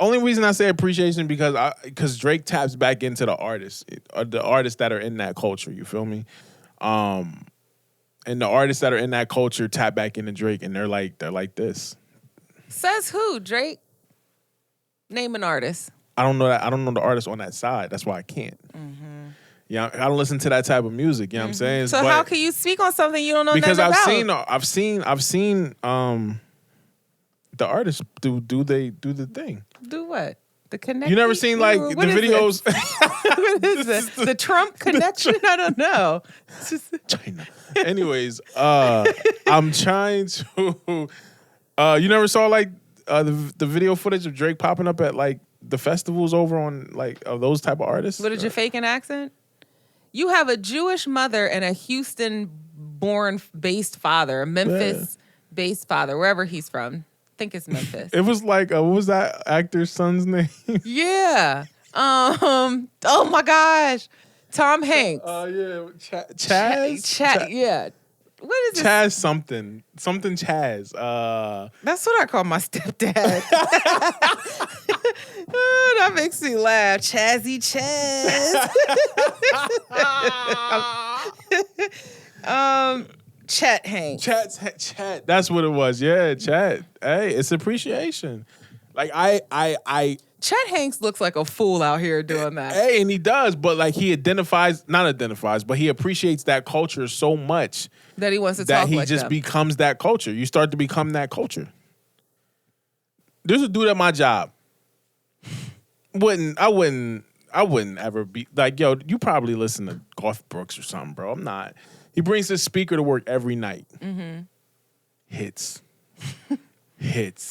Only reason I say appreciation because Drake taps back into the artists that are in that culture. You feel me? And the artists that are in that culture tap back into Drake, and they're like this. Says who? Drake? Name an artist. I don't know that. I don't know the artist on that side. That's why I can't. Mm-hmm. Yeah, I don't listen to that type of music. You know what I'm saying? So how can you speak on something you don't know because nothing about? I've seen the artists do the thing. Do what? The connection. You never seen like the videos? What is this? The Trump connection? I don't know. China. Anyways, I'm trying to. You never saw like the video footage of Drake popping up at like the festivals over on like of those type of artists? With a Jamaican accent? You have a Jewish mother and a Houston-born based father, a Memphis-based father, wherever he's from. I think it's Memphis. It was like, what was that actor's son's name? Yeah. Oh my gosh. Tom Hanks. Yeah. Chaz? Yeah. What is this? Chaz something. Something Chaz. That's what I call my stepdad. Oh, that makes me laugh. Chazzy Chaz. Chet Hanks. Chet. That's what it was. Yeah, Chet. Hey, it's appreciation. Like Chet Hanks looks like a fool out here doing that. Hey, and he does, but like he but he appreciates that culture so much that he wants to that talk he like just them. becomes that culture. You start to become that culture. There's a dude at my job. I wouldn't ever be like, yo, you probably listen to Garth Brooks or something, bro. I'm not. He brings his speaker to work every night. Mm-hmm. Hits.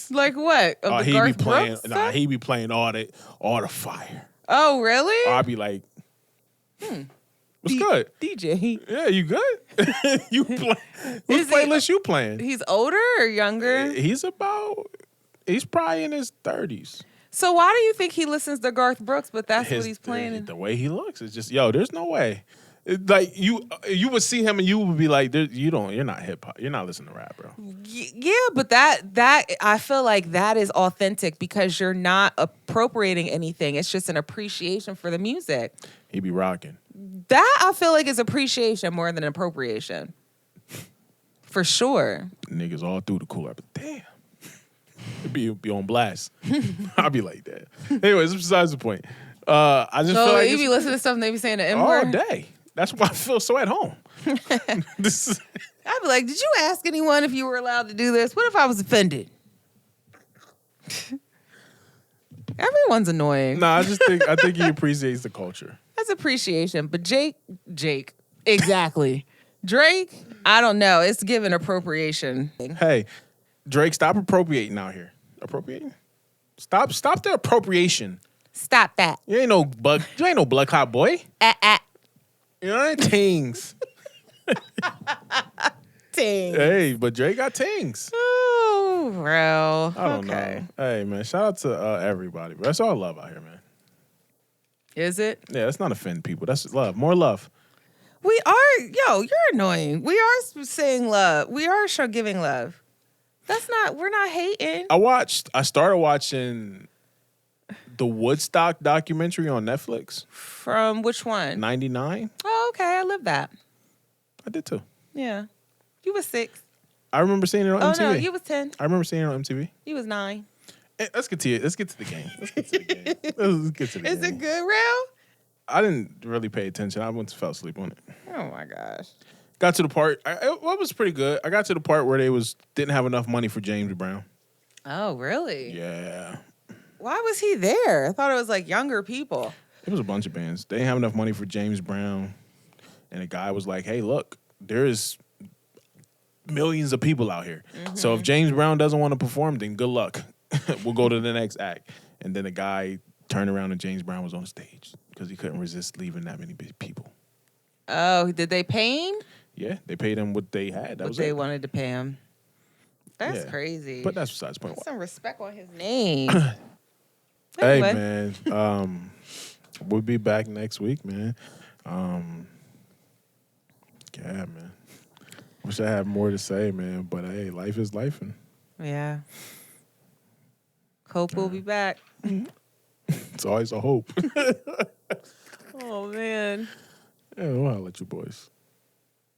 Like what? Of the Garth Brooks stuff? He be playing all the fire. Oh, really? I'll be like, what's good? DJ. Yeah, you good? You play. Whose playlist you playing? He's older or younger? He's probably in his 30s. So why do you think he listens to Garth Brooks, but that's what he's playing? The way he looks, it's just, yo, there's no way. Like you would see him and you would be like, you're not hip hop. You're not listening to rap, bro. Yeah, but that I feel like that is authentic because you're not appropriating anything. It's just an appreciation for the music. He be rocking. That I feel like is appreciation more than appropriation. For sure. Niggas all through the cooler, but damn. It'd be on blast. I'll be like that. Anyways, besides the point. I just feel like you be listening to stuff and they be saying the all N-word? day. That's why I feel so at home. I'd be like, did you ask anyone if you were allowed to do this? What if I was offended? Everyone's annoying. Nah, I think he appreciates the culture. That's appreciation. But Jake, exactly. Drake, I don't know. It's given appropriation. Hey, Drake, stop appropriating out here. Appropriating? Stop the appropriation. Stop that. You ain't no blood clot boy. You know, tings. Tings. Hey, but Drake got tings. Oh, bro. I don't know. Hey, man, shout out to everybody. That's all love out here, man. Is it? Yeah, let's not offend people. That's just love. More love. We you're annoying. We are saying love. We are giving love. We're not hating. I started watching the Woodstock documentary on Netflix. From which one? 99. Oh, okay. I love that. I did too. Yeah. You was 6. I remember seeing it on MTV. Oh, no, you was 10. I remember seeing it on MTV. You was 9. Hey, let's get to it. Let's get to the game. Let's get to the game. Is it good, Rell? I didn't really pay attention. I fell asleep on it. Oh, my gosh. Got to the part. It was pretty good. I got to the part where didn't have enough money for James Brown. Oh, really? Yeah. Why was he there? I thought it was like younger people. It was a bunch of bands. They didn't have enough money for James Brown. And the guy was like, hey, look, there's millions of people out here. Mm-hmm. So if James Brown doesn't want to perform, then good luck. We'll go to the next act. And then the guy turned around and James Brown was on the stage because he couldn't resist leaving that many people. Oh, did they pay him? Yeah, they paid him what they had. What they wanted to pay him. That's crazy. But that's besides the point. Put some respect on his name. Hey, man. We'll be back next week, man. Yeah, man. Wish I had more to say, man. But, hey, life is life. Yeah. Hope we'll be back. It's always a hope. Oh, man. Yeah, well, I'll let you boys.